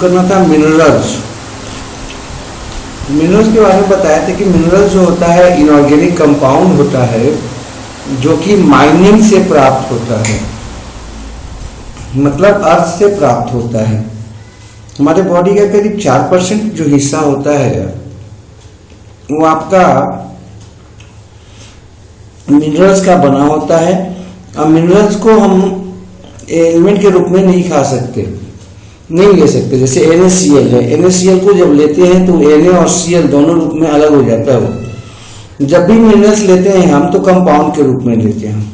करना था minerals. Minerals के बारे में बताया था कि मिनरल्स जो होता है इनऑर्गेनिक कंपाउंड होता है जो कि माइनिंग से प्राप्त होता है, मतलब अर्थ से प्राप्त होता है। हमारे बॉडी का करीब 4% जो हिस्सा होता है वो आपका मिनरल्स का बना होता है। अब मिनरल्स को हम एलिमेंट के रूप में नहीं खा सकते, नहीं ले सकते। जैसे NaCl है, NaCl को जब लेते हैं तो Na और Cl दोनों रूप में अलग हो जाता है वो। जब भी मिनरल्स लेते हैं हम तो कंपाउंड के रूप में लेते हैं।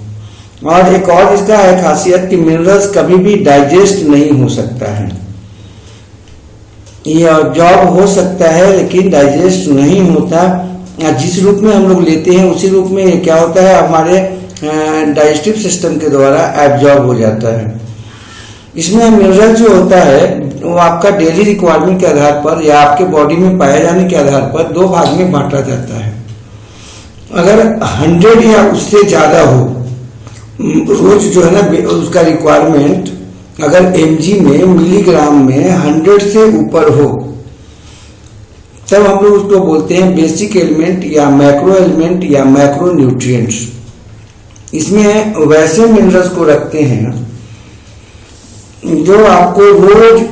और एक और इसका है खासियत कि मिनरल्स कभी भी डाइजेस्ट नहीं हो सकता है। ये ऑब्जॉर्ब हो सकता है लेकिन डाइजेस्ट नहीं होता। जिस रूप में हम लोग लेते हैं उसी रूप में ये क्या होता है, हमारे डाइजेस्टिव सिस्टम के द्वारा एब्जॉर्ब हो जाता है। इसमें मिनरल जो होता है वो आपका डेली रिक्वायरमेंट के आधार पर या आपके बॉडी में पाए जाने के आधार पर 2 भाग में बांटा जाता है। अगर 100 या उससे ज़्यादा हो रोज जो है ना उसका रिक्वायरमेंट, अगर mg में मिलीग्राम में 100 से ऊपर हो तब हम लोग उसको बोलते हैं बेसिक एलिमेंट या मैक्रो एलिमेंट या मैक्रो न्यूट्रिएंट्स। इसमें वैसे मिनरल्स को रखते हैं जो आपको रोज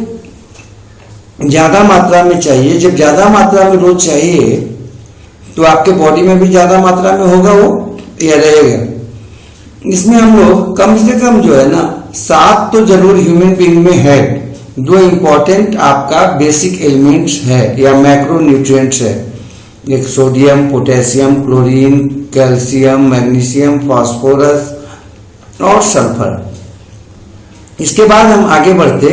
ज्यादा मात्रा में चाहिए। जब ज्यादा मात्रा में रोज चाहिए तो आपके बॉडी में भी ज्यादा मात्रा में होगा वो या रहेगा। इसमें हम लोग कम से कम जो है ना 7 तो जरूर ह्यूमन बीइंग में है। 2 इंपॉर्टेंट आपका बेसिक एलिमेंट्स है या मैक्रो न्यूट्रिएंट्स है, एक sodium, potassium, chlorine, calcium, magnesium, phosphorus और सल्फर। इसके बाद हम आगे बढ़ते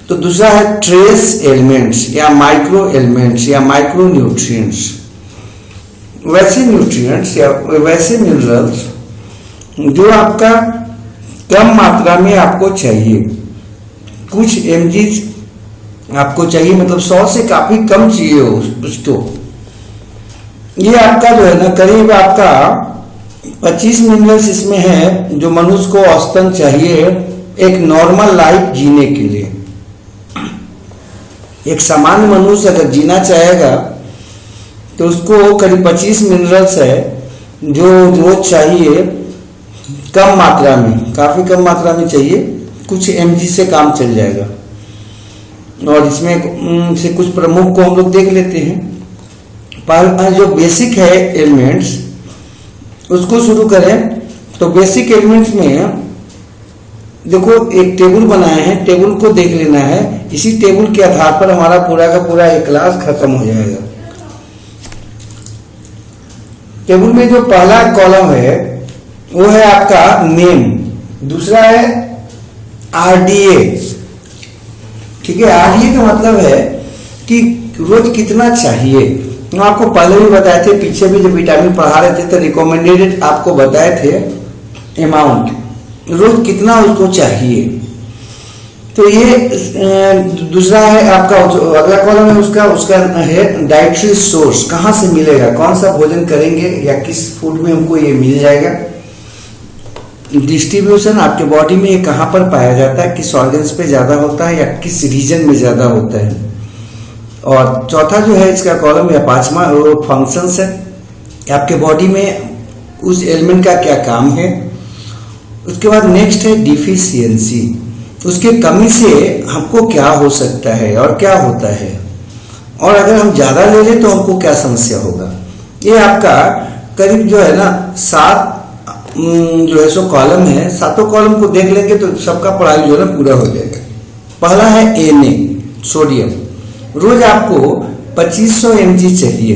तो दूसरा है ट्रेस एलिमेंट्स या माइक्रो एलिमेंट्स या माइक्रो न्यूट्रिएंट्स। वैसे न्यूट्रिएंट्स या वैसे मिनरल्स जो आपका कम मात्रा में आपको चाहिए, कुछ mg आपको चाहिए, मतलब 100 से काफी कम चाहिए उसको। ये आपका जो है ना करीब आपका 25 मिनरल्स इसमें है जो मनुष्य को औसतन चाहिए एक नॉर्मल लाइफ जीने के लिए। एक सामान्य मनुष्य अगर जीना चाहेगा तो उसको करीब 25 मिनरल्स है जो रोज चाहिए, कम मात्रा में, काफी कम मात्रा में चाहिए। कुछ mg से काम चल जाएगा। और इसमें से कुछ प्रमुख को हम लोग देख लेते हैं। पहला जो बेसिक है एलिमेंट्स उसको शुरू करें तो बेसिक एलिमेंट्स में देखो एक टेबल बनाए हैं, टेबल को देख लेना है। इसी टेबल के आधार पर हमारा पूरा का पूरा एक क्लास खत्म हो जाएगा। टेबल में जो पहला कॉलम है वो है आपका नेम, दूसरा है RDA। ठीक है, RDA का मतलब है कि रोज कितना चाहिए। मैं आपको पहले भी बताए थे, पीछे भी जब विटामिन पढ़ा रहे थे तो रिकमेंडेड आपको बताए थे अमाउंट, रोज कितना उसको चाहिए। तो ये दूसरा है आपका अगला कॉलम है उसका है डाइटरी सोर्स, कहाँ से मिलेगा, कौन सा भोजन करेंगे या किस फूड में हमको ये मिल जाएगा। डिस्ट्रीब्यूशन आपके बॉडी में ये कहाँ पर पाया जाता है, किस ऑर्गन्स पे ज्यादा होता है या किस रीजन में ज्यादा होता है। और चौथा जो है इसका कॉलम या 5वां वो फंक्शंस है, आपके बॉडी में उस एलिमेंट का क्या काम है। उसके बाद नेक्स्ट है डिफिशियंसी, उसके कमी से हमको क्या हो सकता है और क्या होता है, और अगर हम ज्यादा ले लें तो हमको क्या समस्या होगा। ये आपका करीब जो है ना 7 जो है सो कॉलम है। 7 कॉलम को देख लेंगे तो सबका पढ़ाई जो है ना पूरा हो जाएगा। पहला है Na सोडियम, रोज आपको 2500 mg चाहिए।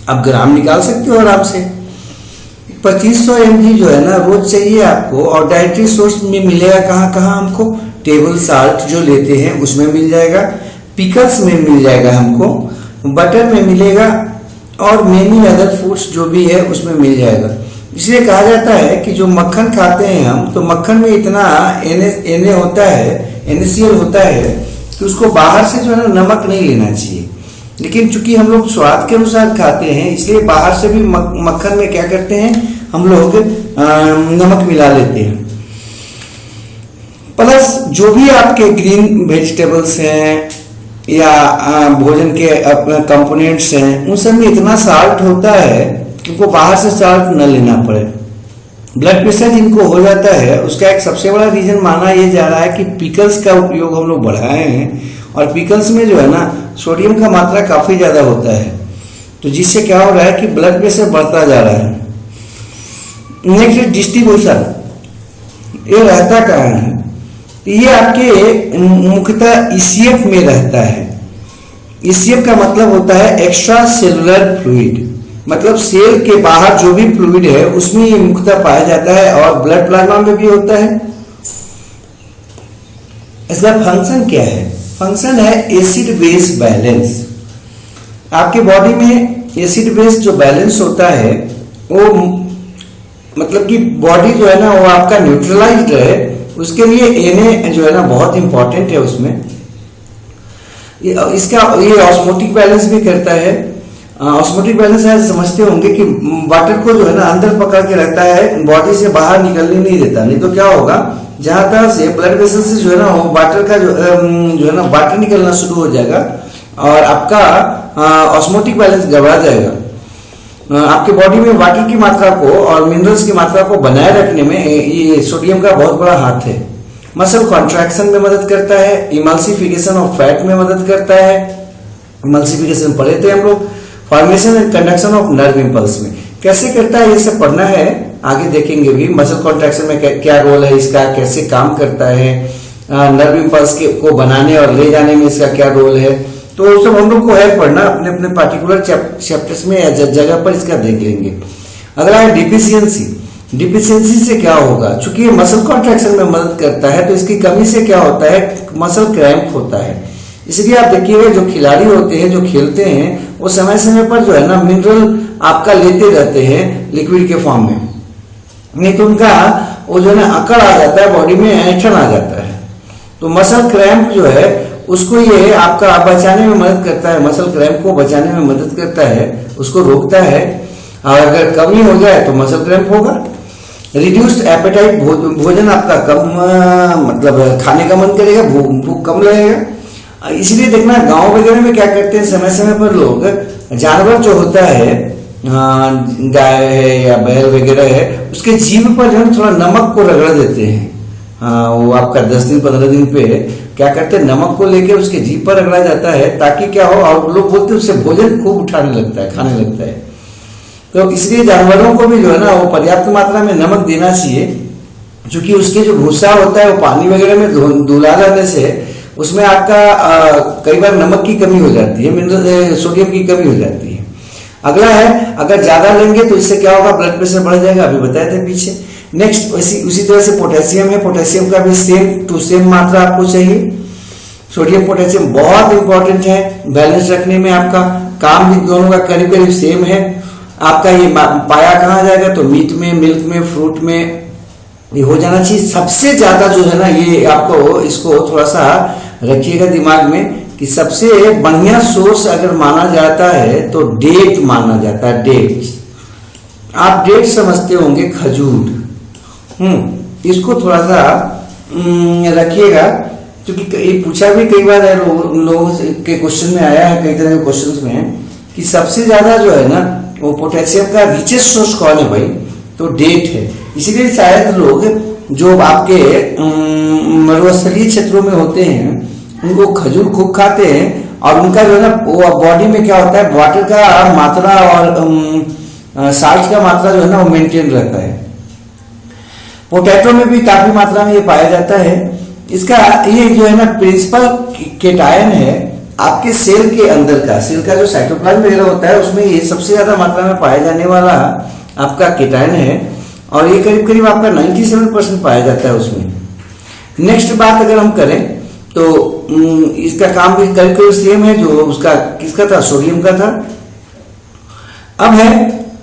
आप ग्राम निकाल सकते हो आराम से। 2500 mg जो है ना रोज चाहिए आपको। और डाइटरी सोर्स में मिलेगा कहाँ कहाँ हमको, टेबल साल्ट जो लेते हैं उसमें मिल जाएगा, पिकल्स में मिल जाएगा हमको, बटर में मिलेगा और मेनी अदर फूड्स जो भी है उसमें मिल जाएगा। इसलिए कहा जाता है कि जो मक्खन खाते हैं हम, तो मक्खन में इतना Na होता है, NaCl होता है कि उसको बाहर से जो है ना नमक नहीं लेना चाहिए। लेकिन चूंकि हम लोग स्वाद के अनुसार खाते हैं इसलिए बाहर से भी मक्खन में क्या करते हैं हम लोग नमक मिला लेते हैं। प्लस जो भी आपके ग्रीन वेजिटेबल्स हैं या भोजन के कंपोनेंट्स हैं, उन सब में इतना साल्ट होता है कि उनको बाहर से साल्ट न लेना पड़े। ब्लड प्रेशर जिनको हो जाता है उसका एक सबसे बड़ा रीजन माना यह जा रहा है कि पिकल्स का उपयोग हम लोग बढ़ाए हैं, और पिकल्स में जो है ना सोडियम का मात्रा काफी ज्यादा होता है, तो जिससे क्या हो रहा है कि ब्लड प्रेशर बढ़ता जा रहा है। नेक्स्ट डिस्ट्रीब्यूशन, ये रहता कहाँ है? ये आपके मुख्यतः ईसीएफ में रहता है। ईसीएफ का मतलब होता है एक्स्ट्रा सेलुलर फ्लूइड, मतलब सेल के बाहर जो भी फ्लूइड है उसमें ये मुख्यतः पाया जाता है, और ब्लड प्लाज्मा में भी होता है। इसका फंक्शन क्या है? फंक्शन है एसिड बेस बैलेंस। आपके बॉडी में एसिड बेस जो बैलेंस होता है वो मतलब कि बॉडी जो है ना वो आपका न्यूट्रलाइज्ड है, उसके लिए Na जो है ना बहुत इंपॉर्टेंट है उसमें। इसका ये ऑस्मोटिक बैलेंस भी करता है। ऑस्मोटिक बैलेंस है, समझते होंगे कि वाटर को जो है ना अंदर पकड़ के रखता है, बॉडी से बाहर निकलने नहीं देता। नहीं तो क्या होगा, जहां तक से ब्लड वेसल से जो है ना वो वाटर का जो है ना वाटर निकलना शुरू हो जाएगा और आपका ऑस्मोटिक बैलेंस गड़बड़ा जाएगा। आपके बॉडी में वाटर की मात्रा को और मिनरल्स की मात्रा को बनाए रखने में ये सोडियम का बहुत बड़ा हाथ है। मसल कॉन्ट्रैक्शन में मदद करता है, इमल्सिफिकेशन ऑफ फैट में मदद करता है। इमल्सिफिकेशन पढ़े थे हम लोग। Formation and conduction of nerve impulse में कैसे करता है, ये सब पढ़ना है, आगे देखेंगे भी। मसल कॉन्ट्रैक्शन में क्या रोल है इसका, कैसे काम करता है, नर्व इंपल्स को बनाने और ले जाने में इसका क्या रोल है, तो सब हम लोग को है पढ़ना। अपने अपने पार्टिकुलर चैप्टर्स में या जगह पर इसका देख लेंगे। अगला है डिफिशियंसी। डिफिशियंसी से क्या होगा, चूंकि ये मसल कॉन्ट्रैक्शन में मदद करता है तो इसकी कमी से क्या होता है, मसल क्रैम्प होता है। इसलिए आप देखिएगा जो खिलाड़ी होते हैं, जो खेलते हैं, वो समय समय पर जो है ना मिनरल आपका लेते रहते हैं लिक्विड के फॉर्म में, नहीं तो उनका वो जो है ना अकड़ आ जाता है, बॉडी में ऐंठन आ जाता है। तो मसल क्रैम्प जो है उसको ये आपका बचाने में मदद करता है, मसल क्रैम्प को बचाने में मदद करता है, उसको रोकता है। और अगर कमी हो जाए तो मसल क्रैम्प होगा। रिड्यूस्ड एपेटाइट, भोजन आपका कम मतलब खाने का मन करेगा, भूख कम लगेगा। इसलिए देखना गांव वगैरह में क्या करते हैं, समय समय पर लोग जानवर जो होता है, गाय है या बैल वगैरह है, उसके जीभ पर जो है थोड़ा नमक को रगड़ देते हैं। वो आपका 10 दिन 15 दिन पे क्या करते हैं, नमक को लेकर उसके जीभ पर रगड़ा जाता है, ताकि क्या हो, और लोग बोलते हैं उससे भोजन खूब उठाने लगता है, खाने लगता है। तो इसलिए जानवरों को भी जो है ना वो पर्याप्त मात्रा में नमक देना चाहिए, क्योंकि उसके जो भूसा होता है वो पानी वगैरह में धुला जाने से उसमें आपका कई बार नमक की कमी हो जाती है, मिनरल सोडियम की कमी हो जाती है। अगला है, अगर ज्यादा लेंगे तो इससे क्या होगा, ब्लड प्रेशर बढ़ जाएगा, अभी बताए थे पीछे। नेक्स्ट उसी तरह से पोटेशियम है, पोटेशियम का भी सेम टू सेम मात्रा आपको चाहिए। सोडियम पोटेशियम बहुत इंपॉर्टेंट है बैलेंस रखने में, आपका काम भी दोनों का करीब करीब सेम है। आपका ये पाया कहाँ जाएगा, तो मीट में, मिल्क में, फ्रूट में ये हो जाना चाहिए। सबसे ज्यादा जो है ना ये आपको इसको थोड़ा सा रखिएगा दिमाग में कि सबसे बढ़िया सोर्स अगर माना जाता है तो डेट माना जाता है। डेट आप डेट समझते होंगे, खजूर, इसको थोड़ा सा रखिएगा, क्योंकि ये पूछा भी कई बार है लोगों के क्वेश्चन में आया है, कई तरह के क्वेश्चंस में, कि सबसे ज्यादा जो है ना वो पोटेशियम का रिचेस्ट सोर्स कौन है भाई, तो डेट है। इसीलिए शायद लोग जो आपके मरुस्थलीय क्षेत्रों में होते हैं उनको खजूर खूब खाते हैं, और उनका जो है ना वो बॉडी में क्या होता है, वाटर का मात्रा और साल्ट का मात्रा जो है ना वो मेंटेन रहता है। पोटैटो में भी काफी मात्रा में ये पाया जाता है। इसका ये जो है ना प्रिंसिपल केटायन है आपके सेल के अंदर का, सेल का जो साइटोप्लाज्म वगैरह होता है उसमें ये सबसे ज्यादा मात्रा में पाया जाने वाला आपका केटायन है, और ये करीब करीब आपका 97% पाया जाता है उसमें। नेक्स्ट बात अगर हम करें तो इसका काम भी करीब करीब सेम है, जो उसका किसका था, सोडियम का था। अब है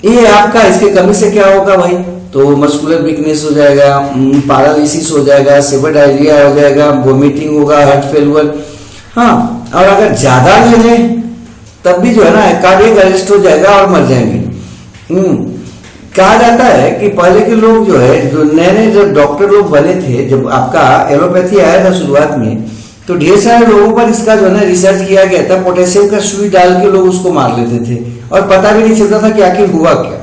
ये आपका, इसके कमी से क्या होगा भाई, तो मस्कुलर वीकनेस हो जाएगा, पैरालिसिस हो जाएगा, सीवियर डायरिया हो जाएगा, वोमिटिंग होगा, हार्ट फेलियर। हाँ, और अगर ज्यादा ले लें तब भी जो है ना कार्डियक अरेस्ट हो जाएगा और मर जाएंगे। कहा जाता है कि पहले के लोग जो है, जो नए नए जब डॉक्टर लोग बने थे, जब आपका एलोपैथी आया था शुरुआत में, तो ढेर सारे लोगों पर इसका जो है ना रिसर्च किया गया था। पोटेशियम का सुई डाल के लोग उसको मार लेते थे और पता भी नहीं चलता था कि आखिर हुआ क्या,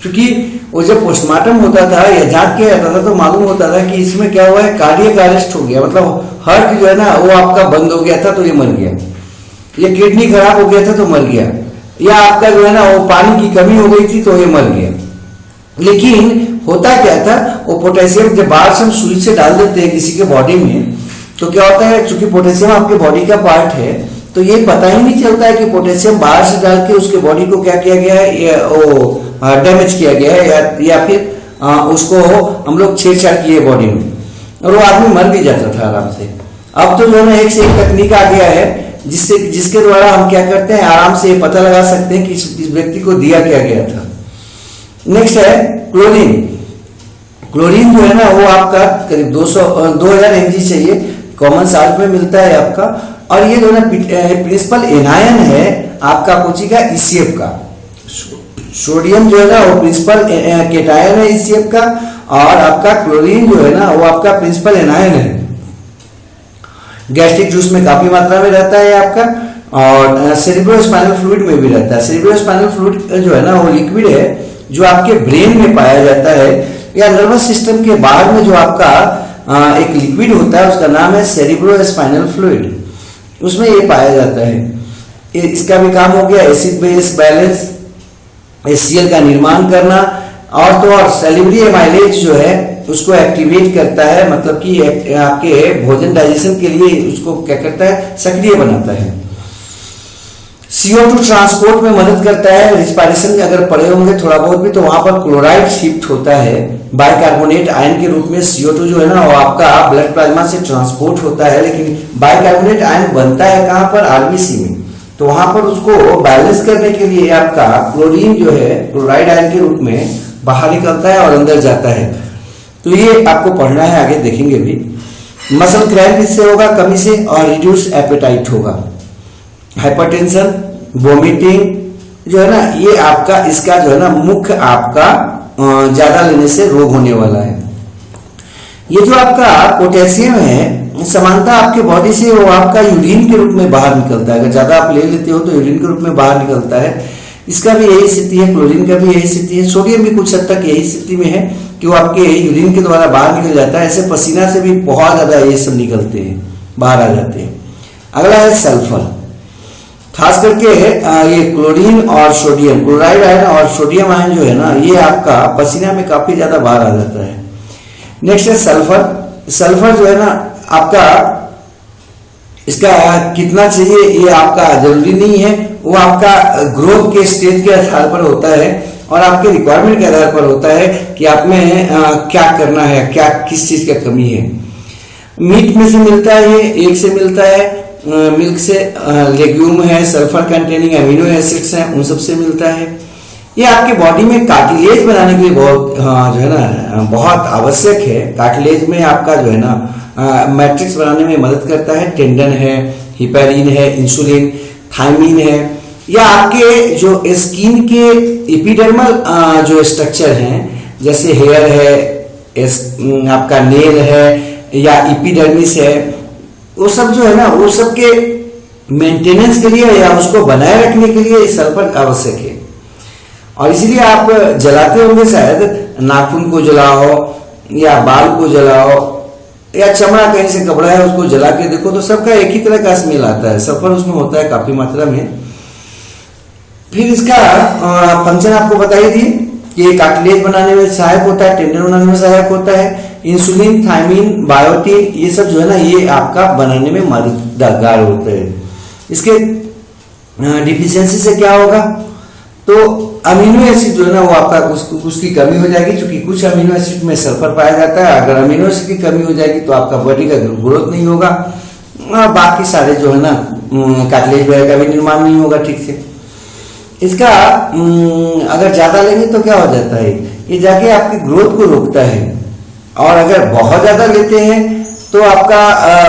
क्योंकि वो जब पोस्टमार्टम होता था या जांच किया जाता था तो मालूम होता था कि इसमें क्या हुआ है, कार्डियक अरेस्ट हो गया, मतलब हार्ट जो है ना वो आपका बंद हो गया था तो ये मर गया, या किडनी खराब हो गया था तो मर गया, या आपका जो है ना वो पानी की कमी हो गई थी तो ये मर गया। लेकिन होता क्या था, वो पोटेशियम जब बाहर से हम सुई से डाल देते हैं किसी के बॉडी में, तो क्या होता है, चूंकि पोटेशियम आपके बॉडी का पार्ट है, तो ये पता ही नहीं चलता है कि पोटेशियम बाहर से डाल के उसके बॉडी को क्या किया गया है, या वो डैमेज किया गया है, या फिर उसको हम लोग छेड़छाड़ किए बॉडी में, और वो आदमी मर भी जाता था आराम से। अब तो जो है ना एक से एक तकनीक आ गया है जिसके द्वारा हम क्या करते हैं, आराम से ये पता लगा सकते हैं कि इस व्यक्ति को दिया क्या गया था। नेक्स्ट है क्लोरीन। क्लोरीन जो है ना वो आपका करीब 2000 mg चाहिए, कॉमन साल्ट में मिलता है आपका, और ये जो है ना प्रिंसिपल एनायन है आपका कोची का ECF का। सोडियम जो है ना वो प्रिंसिपल केटायन है ECF का, और आपका क्लोरीन जो है ना वो आपका प्रिंसिपल एनायन है। गैस्ट्रिक जूस में काफी मात्रा में रहता है आपका, और सेरिब्रोस्पाइनल फ्लूइड में भी रहता है। सेरिब्रोस्पाइनल फ्लूइड जो है ना वो लिक्विड है जो आपके ब्रेन में पाया जाता है, या नर्वस सिस्टम के बाहर में जो आपका एक लिक्विड होता है उसका नाम है सेरिब्रोस्पाइनल फ्लूइड, उसमें ये पाया जाता है। इसका भी काम हो गया एसिड बेस बैलेंस, HCl का निर्माण करना, और तो और सैलिवरी एमाइलेज जो है उसको एक्टिवेट करता है, मतलब कि आपके भोजन डाइजेशन के लिए उसको क्या करता है, सक्रिय बनाता है। CO2 ट्रांसपोर्ट में मदद करता है। रिस्पायरेशन में अगर पढ़े होंगे थोड़ा बहुत भी, तो वहां पर क्लोराइड शिफ्ट होता है बाइकार्बोनेट आयन के रूप में। CO2 जो है ना वो आपका ब्लड प्लाज्मा से ट्रांसपोर्ट होता है, लेकिन बाइकार्बोनेट आयन बनता है कहां पर, RBC में, तो वहां पर उसको बैलेंस करने के लिए आपका क्लोरीन जो है क्लोराइड आयन के रूप में बाहर निकलता है और अंदर जाता है। तो ये आपको पढ़ना है, आगे देखेंगे भी। मसल क्रैम्प इससे होगा, कमी से, और रिड्यूस एपेटाइट होगा। हाइपरटेंशन, वोमिटिंग जो है ना ये आपका इसका जो है ना मुख्य आपका ज्यादा लेने से रोग होने वाला है। ये जो आपका पोटेशियम है समानता आपके बॉडी से वो आपका यूरिन के रूप में बाहर निकलता है। अगर ज्यादा आप ले लेते हो तो यूरिन के रूप में बाहर निकलता है। इसका भी यही स्थिति है, क्लोरीन का भी यही स्थिति है, सोडियम भी कुछ हद तक यही स्थिति में है कि वो आपके यूरिन के द्वारा बाहर निकल जाता है। ऐसे पसीना से भी बहुत ज्यादा ये सब निकलते हैं, बाहर आ जाते हैं। अगला है सल्फर। खास करके ये क्लोरीन और सोडियम, क्लोराइड आयन और सोडियम आयन जो है ना ये आपका पसीना में काफी ज्यादा बाहर आ जाता है। नेक्स्ट है सल्फर। सल्फर जो है ना आपका इसका कितना चाहिए ये आपका जरूरी नहीं है, वो आपका ग्रोथ के स्टेज के आधार पर होता है और आपके रिक्वायरमेंट के आधार पर होता है कि आप में क्या करना है, क्या किस चीज का कमी है। मीट में से मिलता है, ये एग से मिलता है, मिल्क से, लेग्यूम है, सल्फर कंटेनिंग अमीनो एसिड्स हैं, उन सब से मिलता है। ये आपके बॉडी में कार्टिलेज बनाने के लिए बहुत जो है ना बहुत आवश्यक है। कार्टिलेज में आपका जो है ना मैट्रिक्स बनाने में मदद करता है। टेंडन है, हिपैरिन है, इंसुलिन, थायमिन है, या आपके जो स्किन के एपिडर्मल जो स्ट्रक्चर हैं जैसे हेयर है, आपका नेल है या एपिडर्मिस है, वो सब जो है ना वो सब के मेंटेनेंस के लिए या उसको बनाए रखने के लिए सल्फर आवश्यक है। और इसीलिए आप जलाते होंगे शायद, नाखून को जलाओ या बाल को जलाओ या चमड़ा कहीं से कपड़ा है उसको जला के देखो तो सबका एक ही तरह का स्मेल आता है। सल्फर उसमें होता है काफी मात्रा में। फिर इसका फंक्शन आपको बताइए थी कि ये कार्टिलेज बनाने में सहायक होता है, टेंडन बनाने में सहायक होता है। इंसुलिन, थायमिन, बायोटिन ये सब जो है ना ये आपका बनाने में मददगार होते हैं। इसके डिफिशियंसी से क्या होगा, तो अमीनो एसिड जो है ना वो आपका उसकी कमी हो जाएगी, क्योंकि कुछ अमीनो एसिड में सल्फर पाया जाता है। अगर अमीनो एसिड की कमी हो जाएगी तो आपका बॉडी का ग्रोथ नहीं होगा, बाकी सारे जो है ना कार्टिलेज वगैरह का भी निर्माण नहीं होगा ठीक से। इसका अगर ज्यादा लेंगे तो क्या हो जाता है, ये जाके आपकी ग्रोथ को रोकता है। और अगर बहुत ज्यादा लेते हैं तो आपका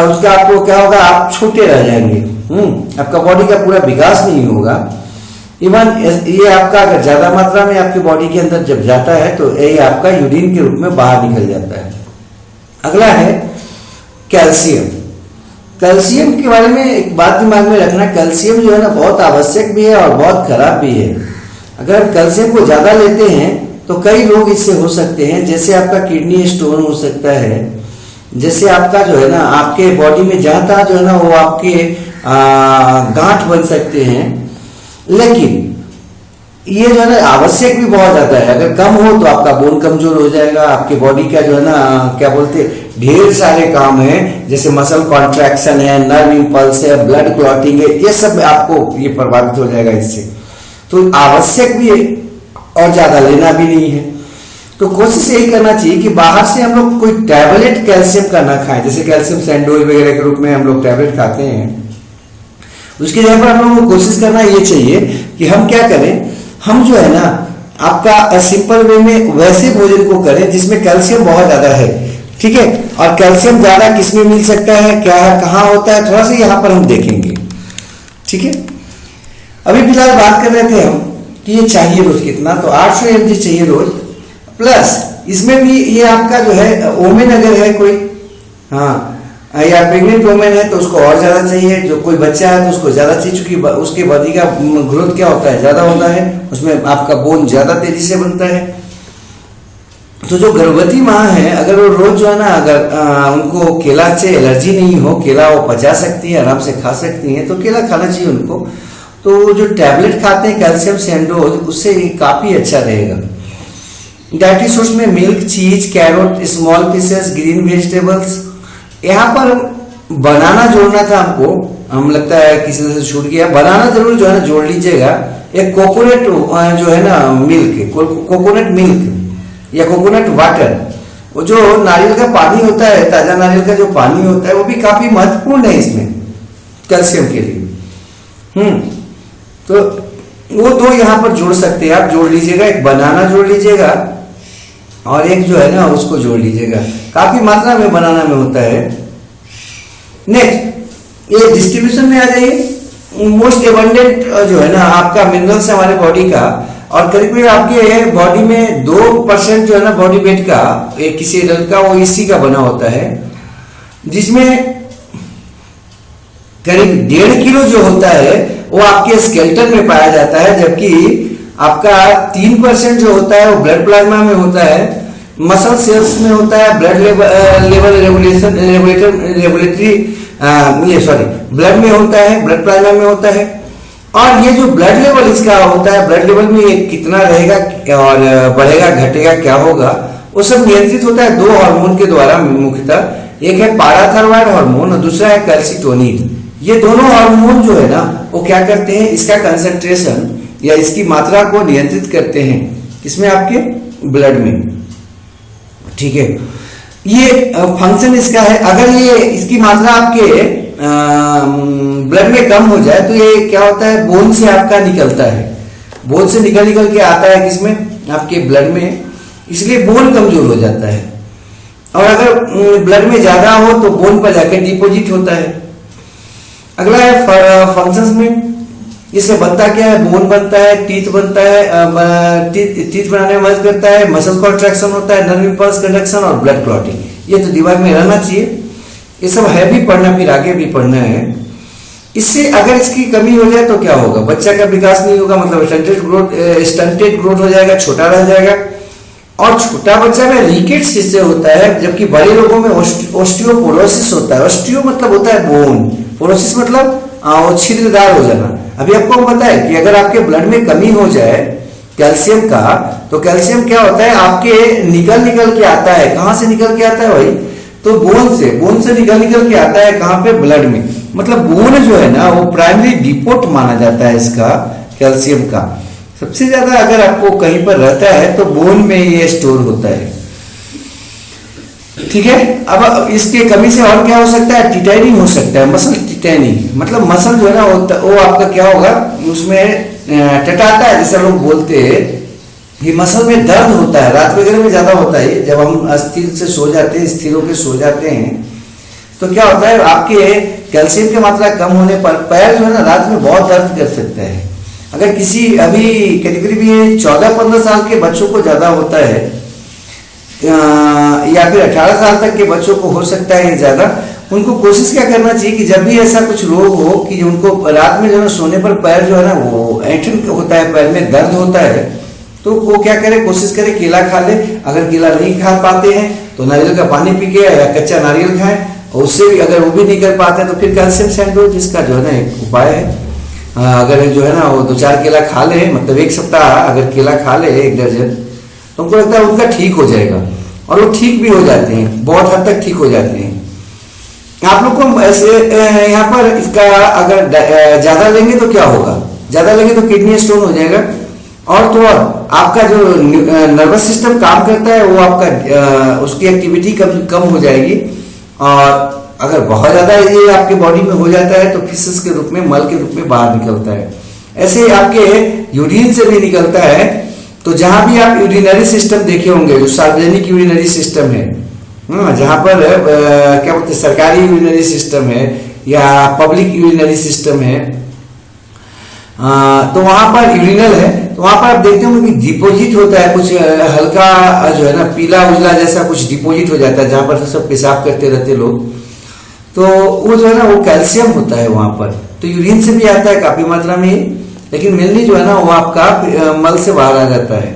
उसका आपको क्या होगा, आप छोटे रह जाएंगे, आपका बॉडी का पूरा विकास नहीं होगा। इवन ये आपका अगर ज्यादा मात्रा में आपकी बॉडी के अंदर जब जाता है तो ये आपका यूरिन के रूप में बाहर निकल जाता है। अगला है कैल्शियम। कैल्शियम के बारे में एक बात दिमाग में रखना, कैल्शियम जो है ना बहुत आवश्यक भी है और बहुत खराब भी है। अगर आप कैल्शियम को ज्यादा लेते हैं तो कई रोग इससे हो सकते हैं, जैसे आपका किडनी स्टोन हो सकता है, जैसे आपका जो है ना आपके बॉडी में जहां तहां जो है ना वो आपके गांठ बन सकते हैं। लेकिन ये जो है ना आवश्यक भी बहुत ज्यादा है। अगर कम हो तो आपका बोन कमजोर हो जाएगा, आपके बॉडी का जो है ना क्या बोलते ढेर सारे काम है, जैसे मसल कॉन्ट्रैक्शन है, नर्व इंपल्स है, ब्लड क्लॉटिंग है, ये सब आपको ये प्रभावित हो जाएगा इससे। तो आवश्यक भी है और ज्यादा लेना भी नहीं है। तो कोशिश यही करना चाहिए कि बाहर से हम लोग कोई टैबलेट कैल्शियम का ना खाएं, जैसे कैल्शियम सैंडोज वगैरह के रूप में हम लोग टैबलेट खाते हैं। उसकी जगह पर हम लोगों को कोशिश करना ये चाहिए कि हम क्या करें, हम जो है ना आपका सिंपल वे में वैसे भोजन को करें जिसमें कैल्शियम बहुत ज्यादा है, ठीक है। और कैल्शियम ज्यादा किसमें मिल सकता है, क्या है, कहाँ होता है, थोड़ा सा यहाँ पर हम देखेंगे, ठीक है। अभी फिलहाल बात कर रहे थे हम कि ये चाहिए रोज कितना, तो 800 mg चाहिए रोज, प्लस इसमें भी ये आपका जो है वोमेन अगर है कोई, हाँ या प्रेग्नेंट वोमेन है तो उसको और ज्यादा चाहिए, जो कोई बच्चा है तो उसको ज्यादा चाहिए, क्योंकि उसके बॉडी का ग्रोथ क्या होता है, ज्यादा होता है, उसमें आपका बोन ज्यादा तेजी से बनता है। तो जो गर्भवती माँ है अगर वो रोज जो है ना अगर उनको केला से एलर्जी नहीं हो, केला वो पचा सकती है, आराम से खा सकती है, तो केला खाना चाहिए उनको। तो जो टैबलेट खाते हैं कैल्शियम सैंडोज, उससे काफी अच्छा रहेगा। डाइटरी सोर्स में मिल्क, चीज, carrot, small pieces, green vegetables. यहाँ पर बनाना जोड़ना था हमको, हम लगता है किसी तरह से छूट गया। बनाना जरूर जो है ना जोड़ लीजिएगा। एक कोकोनट जो है ना मिल्क, कोकोनट मिल्क या कोकोनट वाटर, वो जो नारियल का पानी होता है, ताजा नारियल का जो पानी होता है, वो भी काफी महत्वपूर्ण है इसमें कैल्शियम के लिए। तो वो दो यहाँ पर जोड़ सकते हैं आप, जोड़ लीजिएगा। एक बनाना जोड़ लीजिएगा और एक जो है ना उसको जोड़ लीजिएगा, काफी मात्रा में बनाना में होता है। नेक्स्ट ये डिस्ट्रीब्यूशन में आ जाइए। मोस्ट एबंडेंट जो है ना आपका मिनरल्स है हमारे बॉडी का, और करीब आपके बॉडी में 2% जो है ना बॉडी वेट का एक किसी एडल्ट का वो इसी का बना होता है, जिसमें करीब 1.5 किलो जो होता है वो आपके स्केलेटन में पाया जाता है, जबकि आपका 3% जो होता है वो ब्लड प्लाज्मा में होता है, मसल सेल्स में होता है, ब्लड लेवल रेगुलेटरी ब्लड में होता है, ब्लड प्लाज्मा में होता है। और ये जो ब्लड लेवल इसका होता है, ब्लड लेवल में ये कितना रहेगा और बढ़ेगा घटेगा क्या होगा, वो सब नियंत्रित होता है 2 हार्मोन के द्वारा मुख्यतः। एक है पाराथायरॉइड हार्मोन और दूसरा है कैल्सिटोनिन। ये दोनों हार्मोन जो है ना वो क्या करते हैं, इसका कंसंट्रेशन या इसकी मात्रा को नियंत्रित करते हैं, इसमें आपके ब्लड में, ठीक है। ये फंक्शन इसका है। अगर ये इसकी मात्रा आपके ब्लड में कम हो जाए तो ये क्या होता है, बोन से आपका निकलता है, बोन से निकल के आता है किसमें, आपके ब्लड में, इसलिए बोन कमजोर हो जाता है। और अगर ब्लड में ज्यादा हो तो बोन पर जाकर डिपोजिट होता है। अगला है फंक्शंस में, इससे बनता क्या है, बोन बनता है, टीथ बनता है, टीथ बनाने में मदद करता है, मसल कॉन्ट्रैक्शन होता है, नर्व इंपल्स कंडक्शन और ब्लड क्लॉटिंग। ये तो दिमाग में रहना चाहिए, ये सब है भी पढ़ना, फिर आगे भी पढ़ना है। इससे अगर इसकी कमी हो जाए तो क्या होगा, बच्चा का विकास नहीं होगा, मतलब स्टंटेड ग्रोथ हो जाएगा, छोटा रह जाएगा। और छोटा बच्चा में रिकेट्स जिससे होता है, जबकि बड़े लोगों में ऑस्टियोपोरोसिस होता है। ऑस्टियो मतलब होता है बोन, पोरोसिस मतलब छिद्रदार हो जाना। अभी आपको पता है कि अगर आपके ब्लड में कमी हो जाए कैल्शियम का, तो कैल्शियम क्या होता है, आपके निकल के आता है। कहां से निकल के आता है भाई, तो बोन से निकल के आता है, कहां पे, ब्लड में। मतलब बोन जो है ना वो प्राइमरी डिपोट माना जाता है इसका, कैल्शियम का सबसे ज्यादा अगर आपको कहीं पर रहता है तो बोन में ये स्टोर होता है, ठीक है। अब इसके कमी से और क्या हो सकता है, टिटेनिंग हो सकता है, मसल टिटेनिंग। मतलब मसल जो है ना वो आपका क्या होगा, उसमें टटाता है, जैसे लोग बोलते हैं। ये मसल में दर्द होता है, रात वगैरह में ज्यादा होता है, जब हम अस्थिर से सो जाते हैं, स्थिर होकर सो जाते हैं, तो क्या होता है, आपके कैल्शियम की मात्रा कम होने पर पैर जो है ना रात में बहुत दर्द कर सकता है। अगर किसी अभी कैटेगरी भी 14-15 साल के बच्चों को ज़्यादा होता है या फिर 18 साल तक के बच्चों को हो सकता है ज़्यादा, उनको कोशिश क्या करना चाहिए कि जब भी ऐसा कुछ रोग हो कि उनको रात में जो है सोने पर पैर जो है ना वो ऐंठन होता है, पैर में दर्द होता है, तो वो क्या करे, कोशिश करे केला खा ले। अगर केला नहीं खा पाते हैं तो नारियल का पानी पी के या कच्चा नारियल खाएं, और उससे भी अगर वो भी नहीं कर पाते तो फिर कैल्शियम सैंडविच जिसका जो है ना एक उपाय है। अगर जो है ना वो 2-4 केला खा ले, मतलब 1 सप्ताह अगर केला खा ले 1 दर्जन, तो हमको लगता है उनका ठीक हो जाएगा, और वो ठीक भी हो जाते हैं, बहुत हद तक ठीक हो जाते हैं। आप लोग को ऐसे यहाँ पर इसका अगर ज्यादा लेंगे तो क्या होगा, ज्यादा लेंगे तो किडनी स्टोन हो जाएगा, और तो और आपका जो नर्वस सिस्टम काम करता है वो आपका उसकी एक्टिविटी कम हो जाएगी, और अगर बहुत ज्यादा ये आपके बॉडी में हो जाता है तो फिसस के रूप में, मल के रूप में बाहर निकलता है। ऐसे आपके यूरिन से भी निकलता है। तो जहां भी आप यूरिनरी सिस्टम देखे होंगे, जो सार्वजनिक यूरिनरी सिस्टम है, जहां पर क्या बोलते हैं सरकारी यूरिनरी सिस्टम है या पब्लिक यूरिनरी सिस्टम है, तो वहां पर यूरिनल है, तो वहां पर आप देखते होंगे कि डिपोजिट होता है कुछ हल्का जो है ना पीला उजला जैसा कुछ डिपोजिट हो जाता है, जहां पर सब पेशाब करते रहते लोग, तो वो जो है ना वो कैल्शियम होता है वहां पर। तो यूरिन से भी आता है काफी मात्रा में, लेकिन मेनली जो है ना वो आपका मल से बाहर आ जाता है।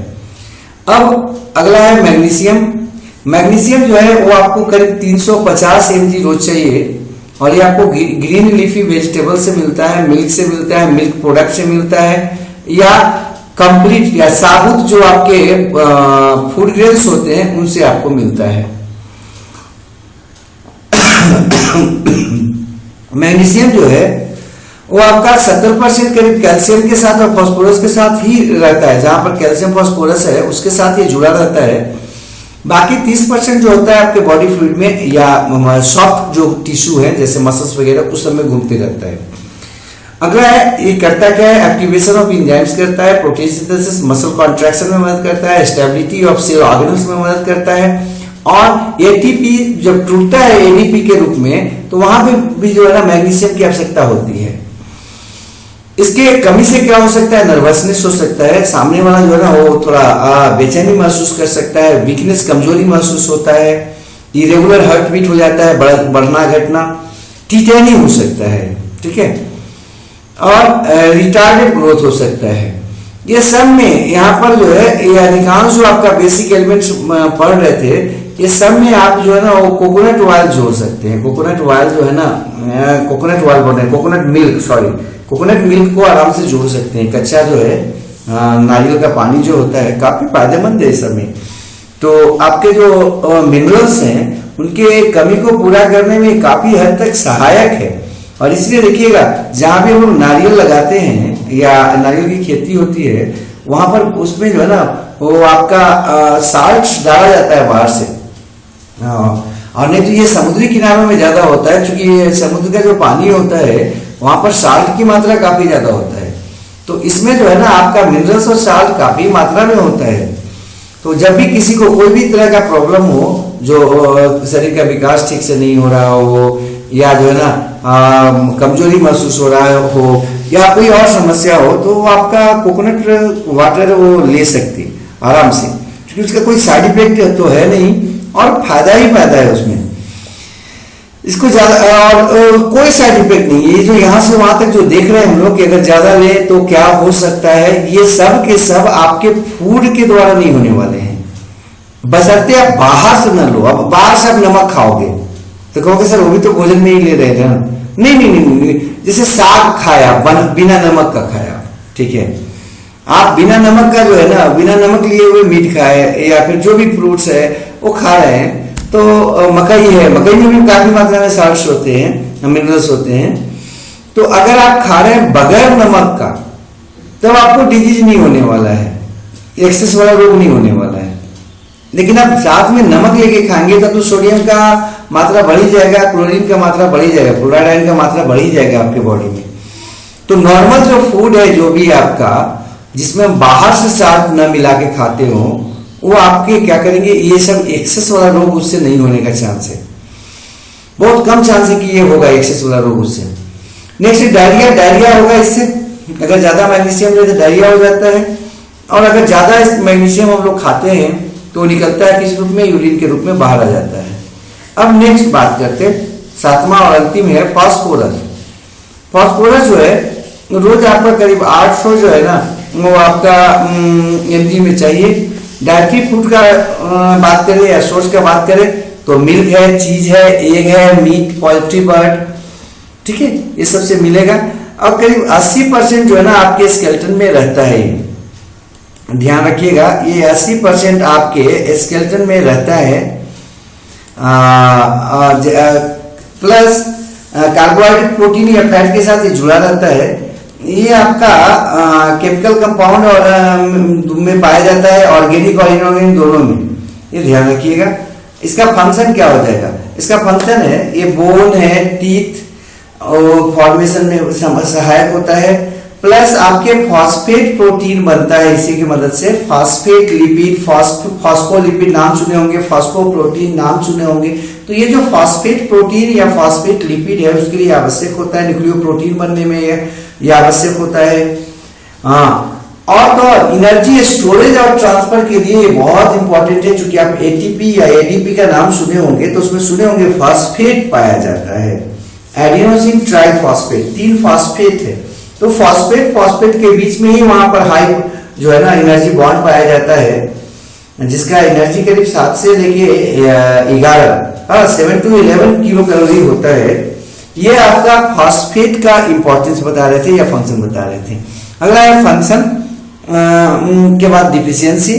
अब अगला है मैग्नीशियम। मैग्नीशियम जो है वो आपको करीब 350 mg रोज चाहिए, और ये आपको ग्रीन लीफी वेजिटेबल से मिलता है, मिल्क से मिलता है, मिल्क प्रोडक्ट से मिलता है, या कंप्लीट या साबुत जो आपके फूड ग्रेन्स होते हैं उनसे आपको मिलता है। मैग्नीशियम जो है वो आपका 70% करीब कैल्शियम के साथ और फास्फोरस के साथ ही रहता है, जहां पर कैल्शियम फास्फोरस है उसके साथ ये जुड़ा रहता है। बाकी 30% जो होता है आपके बॉडी फ्लूइड में या सॉफ्ट जो टिश्यू है जैसे मसल्स वगैरह उस सब में घूमते रहता है। अगला है ये करता क्या है, एक्टिवेशन ऑफ एंजाइम्स करता है, प्रोटीन सिंथेसिस, मसल कॉन्ट्रैक्शन में मदद करता है, स्टेबिलिटी ऑफ सेल ऑर्गेनल्स में मदद करता है, और एटीपी जब टूटता है एडीपी के रूप में तो वहां पे भी जो है ना मैग्नीशियम की आवश्यकता होती है। इसके कमी से क्या हो सकता है, नर्वसनेस हो सकता है, सामने वाला जो है ना वो थोड़ा बेचैनी महसूस कर सकता है, वीकनेस कमजोरी महसूस होता है, इरेगुलर हार्ट बीट हो जाता है, बढ़ना घटना, टिटेनी हो सकता है, ठीक है, और रिटार्डेड ग्रोथ हो सकता है। ये सब में यहाँ पर जो है ये अधिकांश जो आपका बेसिक एलिमेंट्स पढ़ रहे थे, ये सब में आप जो है ना वो कोकोनट ऑयल जोड़ सकते हैं। कोकोनट ऑयल जो है ना, कोकोनट ऑयल बोल रहे हैं, coconut milk, sorry, coconut milk को आराम से जोड़ सकते हैं। कच्चा जो है नारियल का पानी जो होता है काफी फायदेमंद है इस समय। तो आपके जो मिनरल्स हैं उनके कमी को पूरा करने में काफी हद तक सहायक है। और इसलिए देखिएगा जहां भी हम लोग नारियल लगाते हैं या नारियल की खेती होती है वहां पर उसमें जो है ना वो आपका साल्ट डाला जाता है बाहर से, और नहीं तो ये समुद्री किनारों में ज्यादा होता है, क्योंकि समुद्र का जो पानी होता है वहां पर साल्ट की मात्रा काफी ज्यादा होता है। तो इसमें जो है ना आपका मिनरल्स और साल्ट काफी मात्रा में होता है। तो जब भी किसी को कोई भी तरह का प्रॉब्लम हो, जो शरीर का विकास ठीक से नहीं हो रहा हो, या जो है ना कमजोरी महसूस हो रहा हो, या कोई और समस्या हो, तो वो आपका कोकोनट वाटर वो ले सकती आराम से, क्योंकि उसका कोई साइड इफेक्ट तो है नहीं और फायदा ही फायदा है उसमें। इसको ज्यादा और कोई साइड इफेक्ट नहीं है। ये जो यहाँ से वहां तक जो देख रहे हैं हम लोग कि अगर ज्यादा ले तो क्या हो सकता है, ये सब के सब आपके फूड के द्वारा नहीं होने वाले हैं, बशर्ते आप बाहर से न लो। अब बाहर से आप नमक खाओगे तो कहोगे सर वो भी तो भोजन में ही ले रहे थे ना। नहीं नहीं नहीं, नहीं। जैसे साग खाया बिना नमक का खाया, ठीक है, आप बिना नमक का जो है ना, बिना नमक लिए हुए मीट खाए या फिर जो भी फ्रूट्स है वो खा रहे हैं, तो मकई है, मकई में भी काफी मात्रा में साल्ट्स होते हैं, मिनरल्स होते हैं। तो अगर आप खा रहे हैं बगैर नमक का तब आपको डिजीज नहीं होने वाला है, एक्सेस वाला रोग नहीं होने वाला है। लेकिन आप साथ में नमक लेके खाएंगे तब तो सोडियम का मात्रा बढ़ी जाएगा, क्लोरीन का मात्रा बढ़ी जाएगा, क्लोराइड का मात्रा बढ़ी जाएगा आपके बॉडी में। तो नॉर्मल जो फूड है जो भी आपका, जिसमें बाहर से साल्ट न मिला के खाते हो, वो आपके क्या करेंगे, ये सब एक्सेस वाला रोग उससे नहीं होने का चांस है, बहुत कम चांस है कि ये होगा एक्सेस वाला रोग उससे। नेक्स्ट डायरिया, डायरिया होगा इससे, अगर ज्यादा मैग्नीशियम ले तो डायरिया हो जाता है, और अगर ज्यादा मैग्नीशियम हम लोग खाते हैं तो निकलता है किस रूप में, यूरिन के रूप में बाहर आ जाता है। अब नेक्स्ट बात करते हैं, सातवां और अंतिम है फास्फोरस। फास्फोरस जो है रोज आपका करीब 800 जो है ना वो आपका एमजी में चाहिए। डायट्री फूड का बात करें या सोर्स का बात करें तो मिल्क है, चीज है, एग है, मीट, पोल्ट्री, बर्ड, ठीक है, ये सबसे मिलेगा। और करीब 80% जो है ना आपके स्केलेटन में रहता है, ध्यान रखिएगा, ये 80% आपके स्केलेटन में रहता है। प्लस कार्बोहाइड्रेट, प्रोटीन या फैट के साथ ये जुड़ा रहता है। ये आपका केमिकल कंपाउंड और में पाया जाता है, ऑर्गेनिक और इनऑर्गेनिक दोनों में, ये ध्यान रखिएगा। इसका फंक्शन क्या हो जाएगा, इसका फंक्शन है ये बोन है, टीथ और फॉर्मेशन में सहायक होता है। प्लस आपके फॉस्फेट प्रोटीन बनता है इसी की मदद से, फॉस्फेट लिपिड, फॉस्फोलिपिड नाम सुने होंगे, फॉस्फोप्रोटीन नाम सुने होंगे। तो ये जो फॉस्फेट प्रोटीन या फॉस्फेट लिपिड है उसके लिए आवश्यक होता है, न्यूक्लियोप्रोटीन बनने में ये आवश्यक होता है। हाँ, और तो एनर्जी स्टोरेज और ट्रांसफर के लिए ये बहुत इंपॉर्टेंट है। चूंकि आप एटीपी या एडीपी का नाम सुने होंगे तो उसमें सुने होंगे फॉस्फेट पाया जाता है, एडिनोसिन ट्राइफॉस्फेट, 3 फॉस्फेट है। तो फॉस्फेट के बीच में ही वहां पर हाई जो है ना एनर्जी बॉन्ड पाया जाता है, जिसका एनर्जी करीब 7 से लेके 11 7 to 11 किलो कैलोरी होता है। ये आपका फॉस्फेट का इंपॉर्टेंस बता रहे थे या फंक्शन बता रहे थे। अगला है फंक्शन के बाद डिफिशियंसी,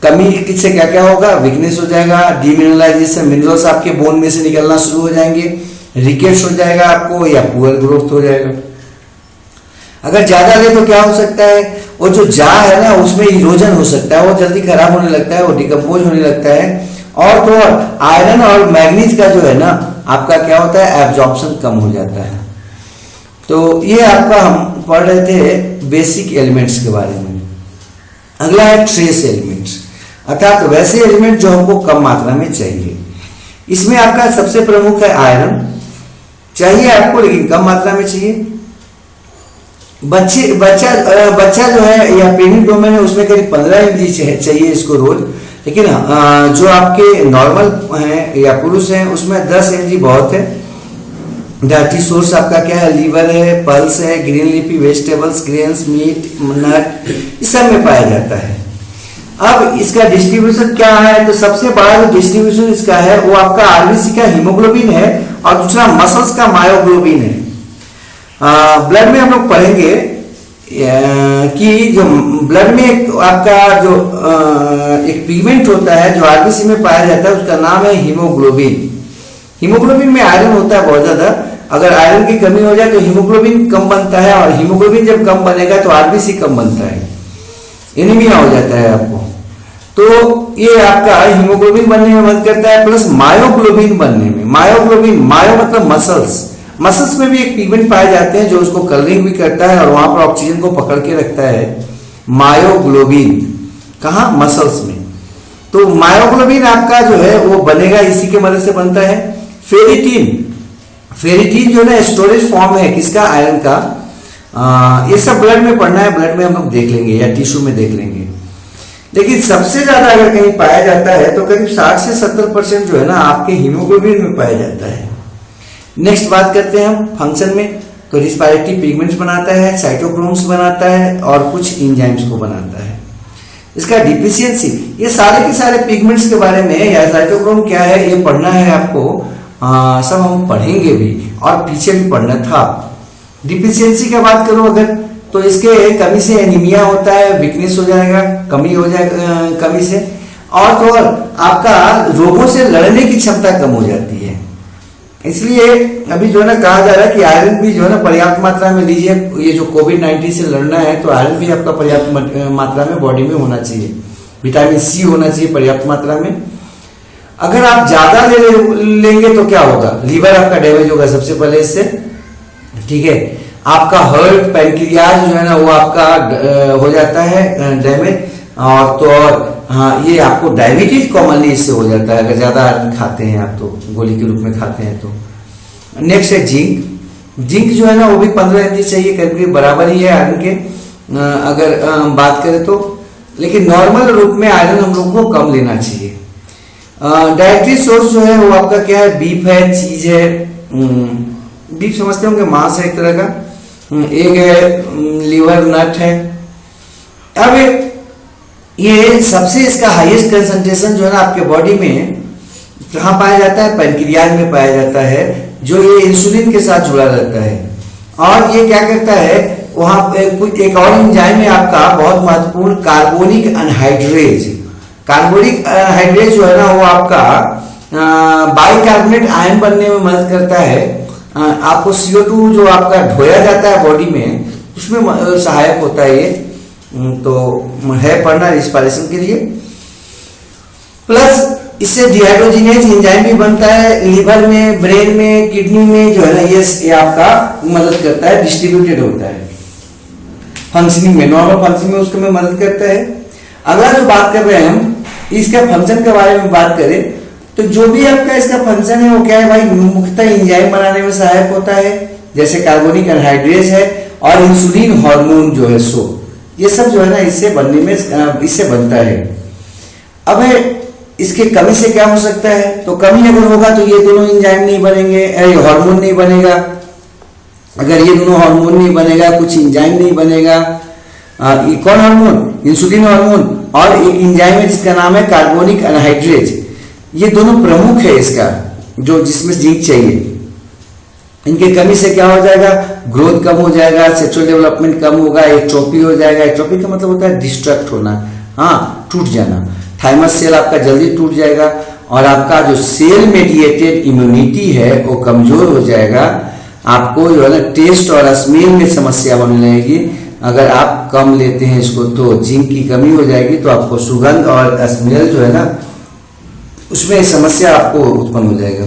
कमी से क्या क्या होगा, वीकनेस हो जाएगा, डीमिनरलाइजेशन, मिनरल्स आपके बोन में से निकलना शुरू हो जाएंगे, रिकेट्स हो जाएगा आपको, या पुअर ग्रोथ हो जाएगा। अगर ज्यादा ले तो क्या हो सकता है, वो जो जा है ना उसमें इरोजन हो सकता है, वो जल्दी खराब होने लगता है, वो डिकम्पोज होने लगता है। और तो आयरन और मैग्नीज का जो है ना आपका क्या होता है, एब्जॉर्प्शन कम हो जाता है। तो ये आपका हम पढ़ रहे थे बेसिक एलिमेंट्स के बारे में। अगला है ट्रेस एलिमेंट्स, अर्थात वैसे एलिमेंट जो हमको कम मात्रा में चाहिए। इसमें आपका सबसे प्रमुख है आयरन, चाहिए आपको लेकिन कम मात्रा में चाहिए। बच्चा जो है या प्रेग्नेंट वुमेन है उसमें करीब 15 mg चाहिए इसको रोज, लेकिन जो आपके नॉर्मल हैं या पुरुष हैं उसमें 10 mg बहुत है। डाइटरी सोर्स आपका क्या है, लीवर है, पल्स है, green leafy vegetables, grains, meat, nut, इस सब में पाया जाता है। अब इसका डिस्ट्रीब्यूशन क्या है, तो सबसे बड़ा जो डिस्ट्रीब्यूशन इसका है वो आपका आरबीसी का हीमोग्लोबिन है और दूसरा मसल्स का मायोग्लोबिन है। ब्लड में हम लोग पढ़ेंगे कि जो ब्लड में आपका जो एक पिगमेंट होता है जो आरबीसी में पाया जाता है उसका नाम है हीमोग्लोबिन। हीमोग्लोबिन में आयरन होता है बहुत ज्यादा, अगर आयरन की कमी हो जाए तो हीमोग्लोबिन कम बनता है, और हीमोग्लोबिन जब कम बनेगा तो आरबीसी कम बनता है, एनीमिया हो जाता है आपको। तो ये आपका हीमोग्लोबिन बनने में मदद करता है, प्लस मायोग्लोबिन बनने में। मायोग्लोबिन, मायो मतलब मसल्स, मसल्स में भी एक पिगमेंट पाए जाते हैं जो उसको कलरिंग भी करता है और वहां पर ऑक्सीजन को पकड़ के रखता है, मायोग्लोबिन। कहाँ, मसल्स में। तो मायोग्लोबिन आपका जो है वो बनेगा, इसी के मदद से बनता है। फेरिटीन, फेरिटीन जो है स्टोरेज फॉर्म है किसका, आयरन का। ये सब ब्लड में पढ़ना है, ब्लड में हम लोग देख लेंगे या टिश्यू में देख लेंगे। लेकिन सबसे ज्यादा अगर कहीं पाया जाता है तो करीब 60 से 70% जो है ना आपके हीमोग्लोबिन में पाया जाता है। नेक्स्ट बात करते हैं हम फंक्शन में, तो रिस्पायरेटरी पिगमेंट्स बनाता है, साइटोक्रोम्स बनाता है और कुछ एंजाइम्स को बनाता है। इसका डिफिशियंसी, ये सारे के सारे पिगमेंट्स के बारे में या साइटोक्रोम क्या है ये पढ़ना है आपको, सब हम पढ़ेंगे भी और पीछे भी पढ़ना था। डिफिशियंसी की बात करूं अगर, तो इसके कमी से एनीमिया होता है, वीकनेस हो जाएगा, कमी हो जाएगा कमी से, और तो और आपका रोगों से लड़ने की क्षमता कम हो जाती है। इसलिए अभी जो है ना कहा जा रहा है कि आयरन भी जो है ना पर्याप्त मात्रा में लीजिए। ये जो कोविड-19 से लड़ना है तो आयरन भी आपका पर्याप्त मात्रा में बॉडी में होना चाहिए, विटामिन सी होना चाहिए पर्याप्त मात्रा में। अगर आप ज्यादा लेंगे तो क्या होगा, लीवर आपका डैमेज होगा सबसे पहले इससे, ठीक है। आपका हार्ट, पैनक्रियाज जो है ना वो आपका हो जाता है डैमेज, और तो और हाँ ये आपको डायबिटीज कॉमनली इससे हो जाता है अगर ज्यादा खाते हैं आप, तो गोली के रूप में खाते हैं तो। नेक्स्ट है जिंक। जिंक जो है ना वो भी 15 mg चाहिए, करीब बराबर ही है आयरन के अगर बात करें तो। लेकिन नॉर्मल रूप में आयरन हम लोग को कम लेना चाहिए। डाइटरी सोर्स जो है वो आपका क्या है, बीफ है, चीज है, बीफ समझते होंगे, मांस है एक तरह का, एग है, लीवर, नट है। अब ये सबसे इसका हाईएस्ट कंसंट्रेशन जो है ना आपके बॉडी में कहाँ पाया जाता है, पैनक्रियाज में पाया जाता है, जो ये इंसुलिन के साथ जुड़ा रहता है। और ये क्या करता है, वहां कुछ एक और एंजाइम है आपका बहुत महत्वपूर्ण, कार्बोनिक अनहाइड्रेज। कार्बोनिक अनहाइड्रेज जो है ना वो आपका बाइकार्बोनेट आयन बनने में मदद करता है। आपको CO2 जो आपका ढोया जाता है बॉडी में, उसमें सहायक होता है ये, तो है पढ़ना रिस्पायरेशन के लिए। प्लस इससे डिहाइड्रोजिनेज एंजाइम भी बनता है लीवर में, ब्रेन में, किडनी में जो है ना, ये आपका मदद करता है, डिस्ट्रीब्यूटेड होता है फंक्शनिंग में, नॉर्मल फंक्शनिंग में उसको में मदद करता है। अगला जो बात कर रहे हैं हम इसका फंक्शन के बारे में बात करें तो जो भी आपका इसका फंक्शन है वो क्या है भाई, मुख्यतः एंजाइम बनाने में सहायक होता है, जैसे कार्बोनिक अनहाइड्रेज है और इंसुलिन हार्मोन जो है सो, ये सब जो है ना इससे बनने में इससे बनता है। अब इसके कमी से क्या हो सकता है, तो कमी अगर होगा तो ये दोनों एंजाइम नहीं बनेंगे, हार्मोन नहीं बनेगा। अगर ये दोनों हार्मोन नहीं बनेगा, कुछ एंजाइम नहीं बनेगा, कौन हार्मोन, इंसुलिन हार्मोन, और एक एंजाइम है जिसका नाम है कार्बोनिक अनहाइड्रेज, ये दोनों प्रमुख है इसका, जो जिसमें जिंक चाहिए। इनके कमी से क्या हो जाएगा, ग्रोथ कम हो जाएगा, सेक्सुअल डेवलपमेंट कम होगा, एट्रोपी हो जाएगा। एट्रोपी का मतलब होता है डिस्ट्रक्ट होना, हाँ, टूट जाना। थाइमस सेल आपका जल्दी टूट जाएगा और आपका जो सेल मेडिएटेड इम्यूनिटी है वो कमजोर हो जाएगा। आपको जो है ना टेस्ट और स्मेल में समस्या बनने लगेगी। अगर आप कम लेते हैं इसको तो जिंक की कमी हो जाएगी, तो आपको सुगंध और स्मेल जो है ना उसमें समस्या आपको उत्पन्न हो जाएगा।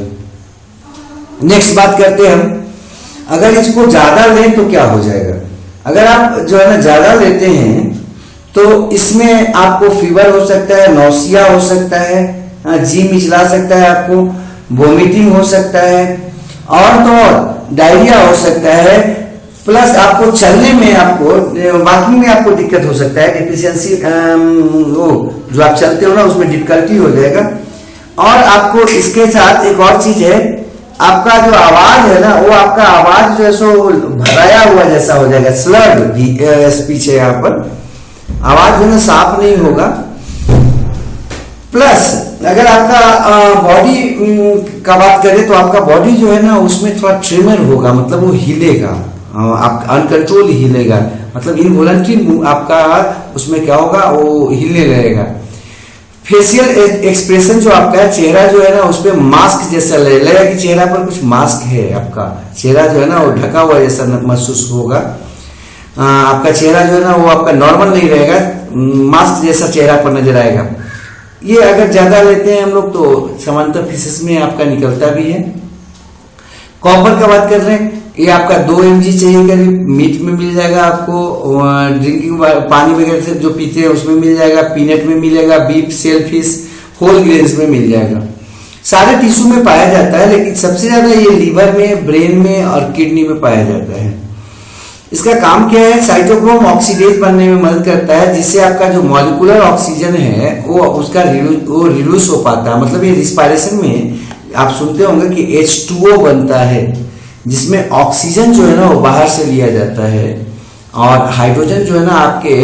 नेक्स्ट बात करते हैं हम, अगर इसको ज्यादा लें तो क्या हो जाएगा। अगर आप जो है ना ज्यादा लेते हैं तो इसमें आपको फीवर हो सकता है, नौसिया हो सकता है, जी मिचला सकता है, आपको वोमिटिंग हो सकता है, और तो और डायरिया हो सकता है। प्लस आपको चलने में, आपको वॉकिंग में आपको दिक्कत हो सकता है, डिफिशियंसी, वो जो आप चलते हो ना उसमें डिफिकल्टी हो जाएगा। और आपको इसके साथ एक और चीज है, आपका जो आवाज है ना वो आपका आवाज जो है सो भराया हुआ जैसा हो जाएगा, स्लर्ड स्पीच है, यहाँ पर आवाज जो है साफ नहीं होगा। प्लस अगर आपका बॉडी का बात करें तो आपका बॉडी जो है ना उसमें थोड़ा ट्रिमर होगा, मतलब वो हिलेगा, आप अनकंट्रोल हिलेगा, मतलब इनवॉलंटरी आपका उसमें क्या होगा, वो हिलने लगेगा। फेशियल एक्सप्रेशन जो आपका है, चेहरा जो है ना उस पर मास्क जैसा लगेगा कि चेहरा पर कुछ मास्क है, आपका चेहरा जो है ना वो ढका हुआ जैसा महसूस होगा। आपका चेहरा जो है ना वो आपका नॉर्मल नहीं रहेगा, मास्क जैसा चेहरा पर नजर आएगा। ये अगर ज्यादा लेते हैं हम लोग तो सामान्यतः फीसेस में आपका निकलता भी है। कॉपर का बात कर रहे हैं, ये आपका 2 mg चाहिए करीब, मीट में मिल जाएगा आपको, ड्रिंकिंग पानी वगैरह से जो पीते हैं उसमें मिल जाएगा, पीनट में मिलेगा, beef, shellfish, whole grains में मिल जाएगा। सारे टिश्यू में पाया जाता है, लेकिन सबसे ज्यादा ये लीवर में, ब्रेन में और किडनी में पाया जाता है। इसका काम क्या है, साइटोक्रोम ऑक्सीडेज बनने में मदद करता है, जिससे आपका जो मॉलिक्यूलर ऑक्सीजन है वो उसका रिड्यूस हो पाता है। मतलब ये रिस्पायरेशन में आप सुनते होंगे कि H2O बनता है, जिसमें ऑक्सीजन जो है ना वो बाहर से लिया जाता है और हाइड्रोजन जो है ना आपके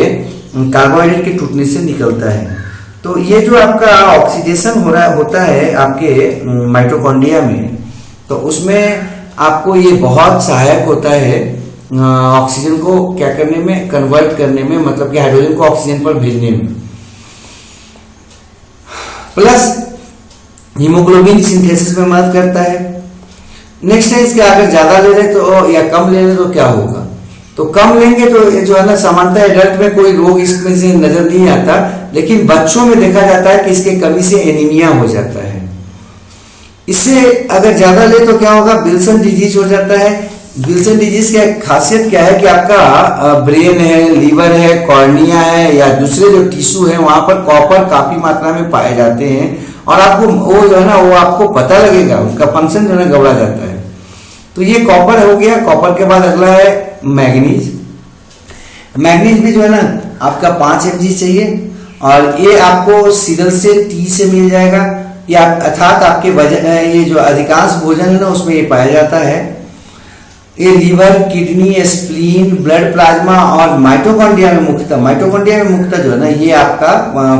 कार्बोहाइड्रेट के टूटने से निकलता है। तो ये जो आपका ऑक्सीडेशन होता है आपके माइटोकॉन्ड्रिया में, तो उसमें आपको ये बहुत सहायक होता है ऑक्सीजन को क्या करने में, कन्वर्ट करने में, मतलब कि हाइड्रोजन को ऑक्सीजन पर भेजने में। प्लस हीमोग्लोबिन सिंथेसिस में मदद करता है। नेक्स्ट है, इसके अगर ज्यादा ले रहे तो या कम ले रहे तो क्या होगा, तो कम लेंगे तो जो है ना सामान्यतः एडल्ट में कोई रोग इसमें से नजर नहीं आता, लेकिन बच्चों में देखा जाता है कि इसके कमी से एनीमिया हो जाता है। इससे अगर ज्यादा ले तो क्या होगा, विल्सन डिजीज हो जाता है। विल्सन डिजीज की खासियत क्या है कि आपका ब्रेन है, लीवर है, कॉर्निया है या दूसरे जो टिश्यू है वहां पर कॉपर काफी मात्रा में पाए जाते हैं और आपको वो जो है ना वो आपको पता लगेगा, उनका फंक्शन जो है गड़बड़ा जाता है। तो ये कॉपर हो गया। कॉपर के बाद अगला है मैग्नीज। मैग्नीज भी जो है ना आपका 5 mg चाहिए, और ये आपको सीरल से टी से मिल जाएगा। ये अर्थात आपके वजन, ये जो अधिकांश भोजन है ना उसमें ये पाया जाता है। ये liver, kidney, spleen, blood plasma और माइटोकॉन्ड्रिया में मुख्यतः जो है ना ये आपका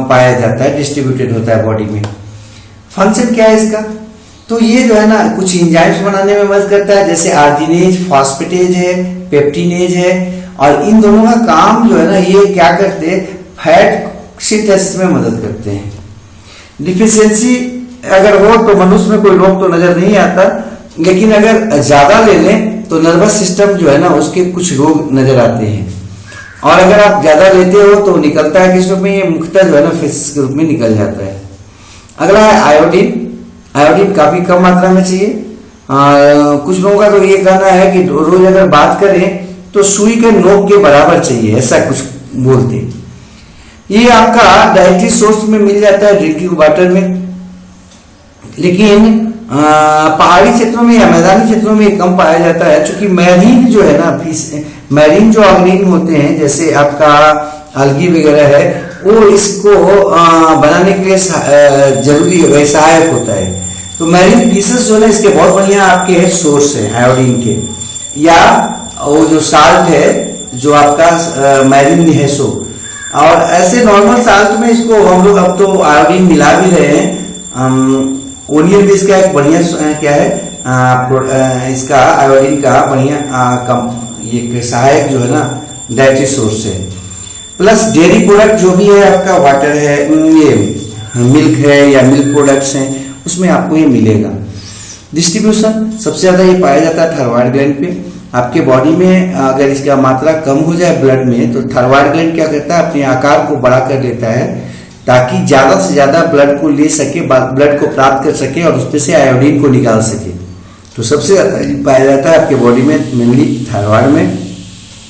पाया जाता है, डिस्ट्रीब्यूटेड होता है बॉडी में। फंक्शन क्या है इसका? तो ये जो है ना कुछ एंजाइम्स बनाने में मदद करता है, जैसे आर्जिनेज, फॉस्फेटेज है, पेप्टिनेज है, और इन दोनों का काम जो है ना ये क्या करते हैं, फैट सिंथेसिस में मदद करते हैं। डिफिशियंसी अगर हो तो मनुष्य में कोई रोग तो नजर नहीं आता, लेकिन अगर ज्यादा ले लें तो नर्वस सिस्टम जो है ना उसके कुछ रोग नजर आते हैं। और अगर आप ज्यादा लेते हो तो निकलता है किस रूप में? ये मुख्यतः जो है ना फिश के रूप में निकल जाता है। अगला है आयोडीन। आयोडीन काफी कम मात्रा में चाहिए। कुछ लोगों का तो ये कहना है कि रोज अगर बात करें तो सुई के नोक के बराबर चाहिए, ऐसा कुछ बोलते हैं। ये आपका डाइटरी सोर्स में मिल जाता है, ड्रिंकिंग वाटर में, लेकिन पहाड़ी क्षेत्रों में या मैदानी क्षेत्रों में कम पाया जाता है, क्योंकि मैरीन जो है ना मैरीन जो ऑर्गेनिज्म होते हैं जैसे आपका अलगी वगैरह है, वो इसको बनाने के लिए जरूरी सहायक होता है। तो मैरीन फिशेस जो है इसके बहुत बढ़िया आपके सोर्स है आयोडीन के, या वो जो साल्ट है जो आपका मैरीन है सो। और ऐसे नॉर्मल साल्ट में इसको हम लोग अब तो आयोडीन मिला भी रहे हैं। ओनियन भी इसका एक बढ़िया क्या है इसका आयोडीन का बढ़िया ये सहायक जो है ना डाइटरी सोर्स है। प्लस डेयरी प्रोडक्ट जो भी है आपका, वाटर है, ये मिल्क है या मिल्क प्रोडक्ट्स हैं, उसमें आपको ये मिलेगा। डिस्ट्रीब्यूशन सबसे ज्यादा ये पाया जाता है थायराइड ग्लैंड पे। आपके बॉडी में अगर इसका मात्रा कम हो जाए ब्लड में तो थायराइड ग्लैंड क्या करता है, अपने आकार को बड़ा कर लेता है ताकि ज्यादा से ज्यादा ब्लड को ले सके, ब्लड को प्राप्त कर सके और उसमें से आयोडीन को निकाल सके। तो सबसे पाया जाता है आपके बॉडी में मेनली थायराइड में।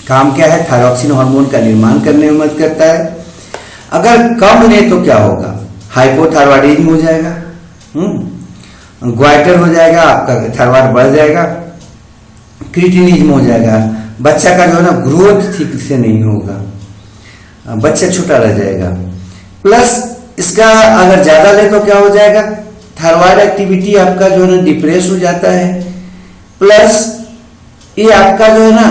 काम क्या है, थायरॉक्सिन हार्मोन का निर्माण करने में मदद करता है। अगर कम ले तो क्या होगा, हाइपोथायरॉयडिज्म हो जाएगा, ग्वाइटर हो जाएगा, आपका थायराइड बढ़ जाएगा, क्रिटिनिज्म हो जाएगा, बच्चा का जो है ना ग्रोथ ठीक से नहीं होगा, बच्चा छोटा रह जाएगा। प्लस इसका अगर ज्यादा ले तो क्या हो जाएगा, थायराइड एक्टिविटी आपका जो है ना डिप्रेस हो जाता है। प्लस ये आपका जो है ना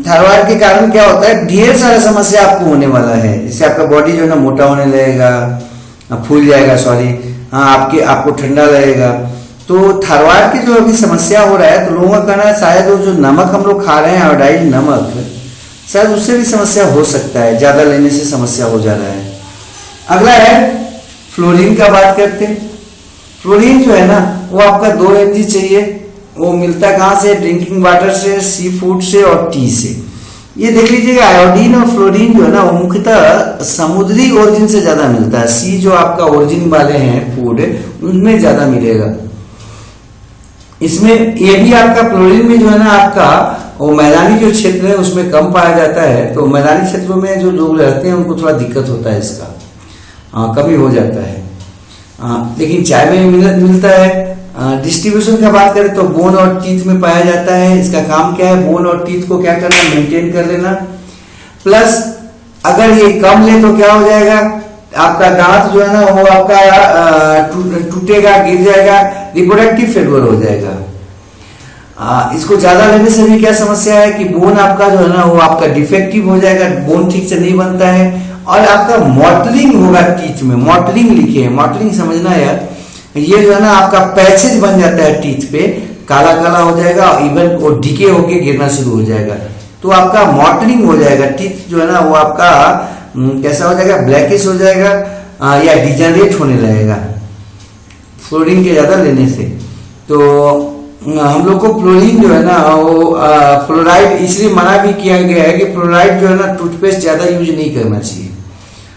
थायराइड के कारण क्या होता है, ढेर सारा समस्या आपको होने वाला है। जैसे आपका बॉडी जो है ना मोटा होने लगेगा, फूल जाएगा, आपको ठंडा लगेगा। तो थायराइड की जो अभी समस्या हो रहा है, तो लोगों का कहना है शायद वो जो नमक हम लोग खा रहे हैं, आयोडाइड नमक, शायद उससे भी समस्या हो सकता है, ज्यादा लेने से समस्या हो जा रहा है। अगला है फ्लोरीन का बात करते हैं। फ्लोरीन जो है ना वो आपका 2 mg चाहिए। वो मिलता कहाँ से, ड्रिंकिंग वाटर से, सी फूड से और टी से। ये देख लीजिएगा आयोडीन और फ्लोरीन जो है ना वो मुख्यतः समुद्री ओरिजिन से ज्यादा मिलता है। सी जो आपका ओरिजिन वाले हैं फूड उनमें ज्यादा मिलेगा। इसमें ये भी आपका फ्लोरीन में जो है ना आपका वो मैदानी जो क्षेत्र है उसमें कम पाया जाता है। तो मैदानी क्षेत्रों में जो लोग रहते हैं उनको थोड़ा दिक्कत होता है, इसका कमी हो जाता है, लेकिन चाय में मिलता है। डिस्ट्रीब्यूशन का बात करें तो बोन और टीथ में पाया जाता है। इसका काम क्या है, बोन और टीथ को क्या करना, मेंटेन कर लेना। प्लस अगर ये कम ले तो क्या हो जाएगा, आपका दांत जो है ना वो आपका टूटेगा, गिर जाएगा, रिप्रोडक्टिव फेलियर हो जाएगा। इसको ज्यादा लेने से भी क्या समस्या है कि बोन आपका जो है ना वो आपका डिफेक्टिव हो जाएगा, बोन ठीक से नहीं बनता है और आपका मॉटलिंग होगा टीथ में। मॉटलिंग लिखे है, मॉटलिंग समझना यार, ये जो है ना आपका पैचेज बन जाता है टीथ पे, काला काला हो जाएगा, इवन वो डिके होके गिरना शुरू हो जाएगा। तो आपका मॉटलिंग हो जाएगा, टीथ जो है ना वो आपका कैसा हो जाएगा, ब्लैकिश हो जाएगा या डिजेनरेट होने लगेगा फ्लोरीन के ज्यादा लेने से। तो हम लोग को फ्लोरीन जो है ना वो फ्लोराइड इसलिए मना भी किया गया है कि फ्लोराइड जो है ना टूथपेस्ट ज्यादा यूज नहीं करना चाहिए।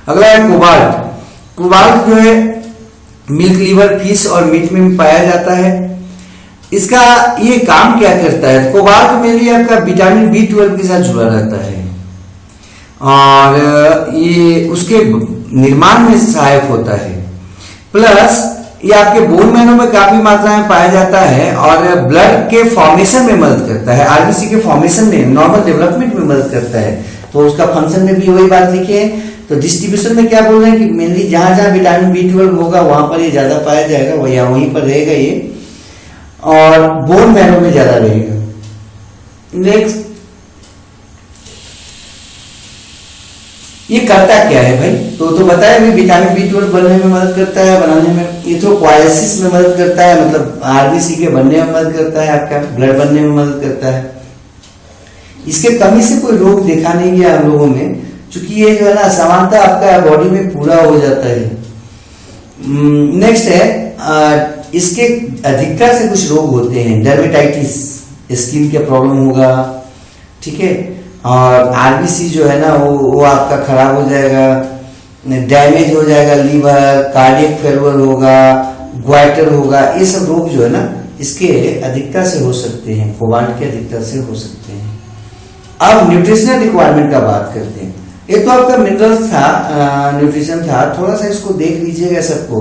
अगला है कोबाल्ट। कोबाल्ट जो है मिल्क, लीवर, फिश और मीट में पाया जाता है। इसका ये काम क्या करता है, कोबाल्ट में भी आपका विटामिन B12 के साथ जुड़ा रहता है और ये उसके निर्माण में सहायक होता है। प्लस ये आपके बोन मैरो में काफी मात्रा में पाया जाता है और ब्लड के फॉर्मेशन में मदद करता है, आरबीसी के फॉर्मेशन में, नॉर्मल डेवलपमेंट में मदद करता है। तो उसका फंक्शन में भी वही बात लिखी है। तो डिस्ट्रीब्यूशन में क्या बोल रहे हैं कि मेनली जहां जहां विटामिन B12 होगा वहां पर ये ज्यादा पाया जाएगा, वहीं पर रहेगा ये, और बोन मैरो में ज्यादा रहेगा। नेक्स्ट, ये करता क्या है भाई? तो बताया भी, विटामिन B12 बनने में मदद करता है, बनाने में, इथ्रोपोएसिस में मदद करता है, मतलब आरबीसी के बनने में मदद करता है, आपका ब्लड बनने में मदद करता है। इसके कमी से कोई रोग देखा नहीं गया हम लोगों में, क्योंकि ये जो है ना समानता आपका बॉडी में पूरा हो जाता है। नेक्स्ट है, इसके अधिकता से कुछ रोग होते हैं, डर्मेटाइटिस, स्किन के प्रॉब्लम होगा, ठीक है, और आरबीसी जो है ना वो आपका खराब हो जाएगा, डैमेज हो जाएगा लीवर, कार्डियक फेलियर होगा, ग्वाइटर होगा, ये सब रोग जो है ना इसके अधिकता से हो सकते हैं, कोबाल्ट की अधिकता से हो सकते हैं। अब न्यूट्रिशनल रिक्वायरमेंट का बात करते हैं। ये तो आपका मिनरल्स था, न्यूट्रिशन था, थोड़ा सा इसको देख लीजिएगा सबको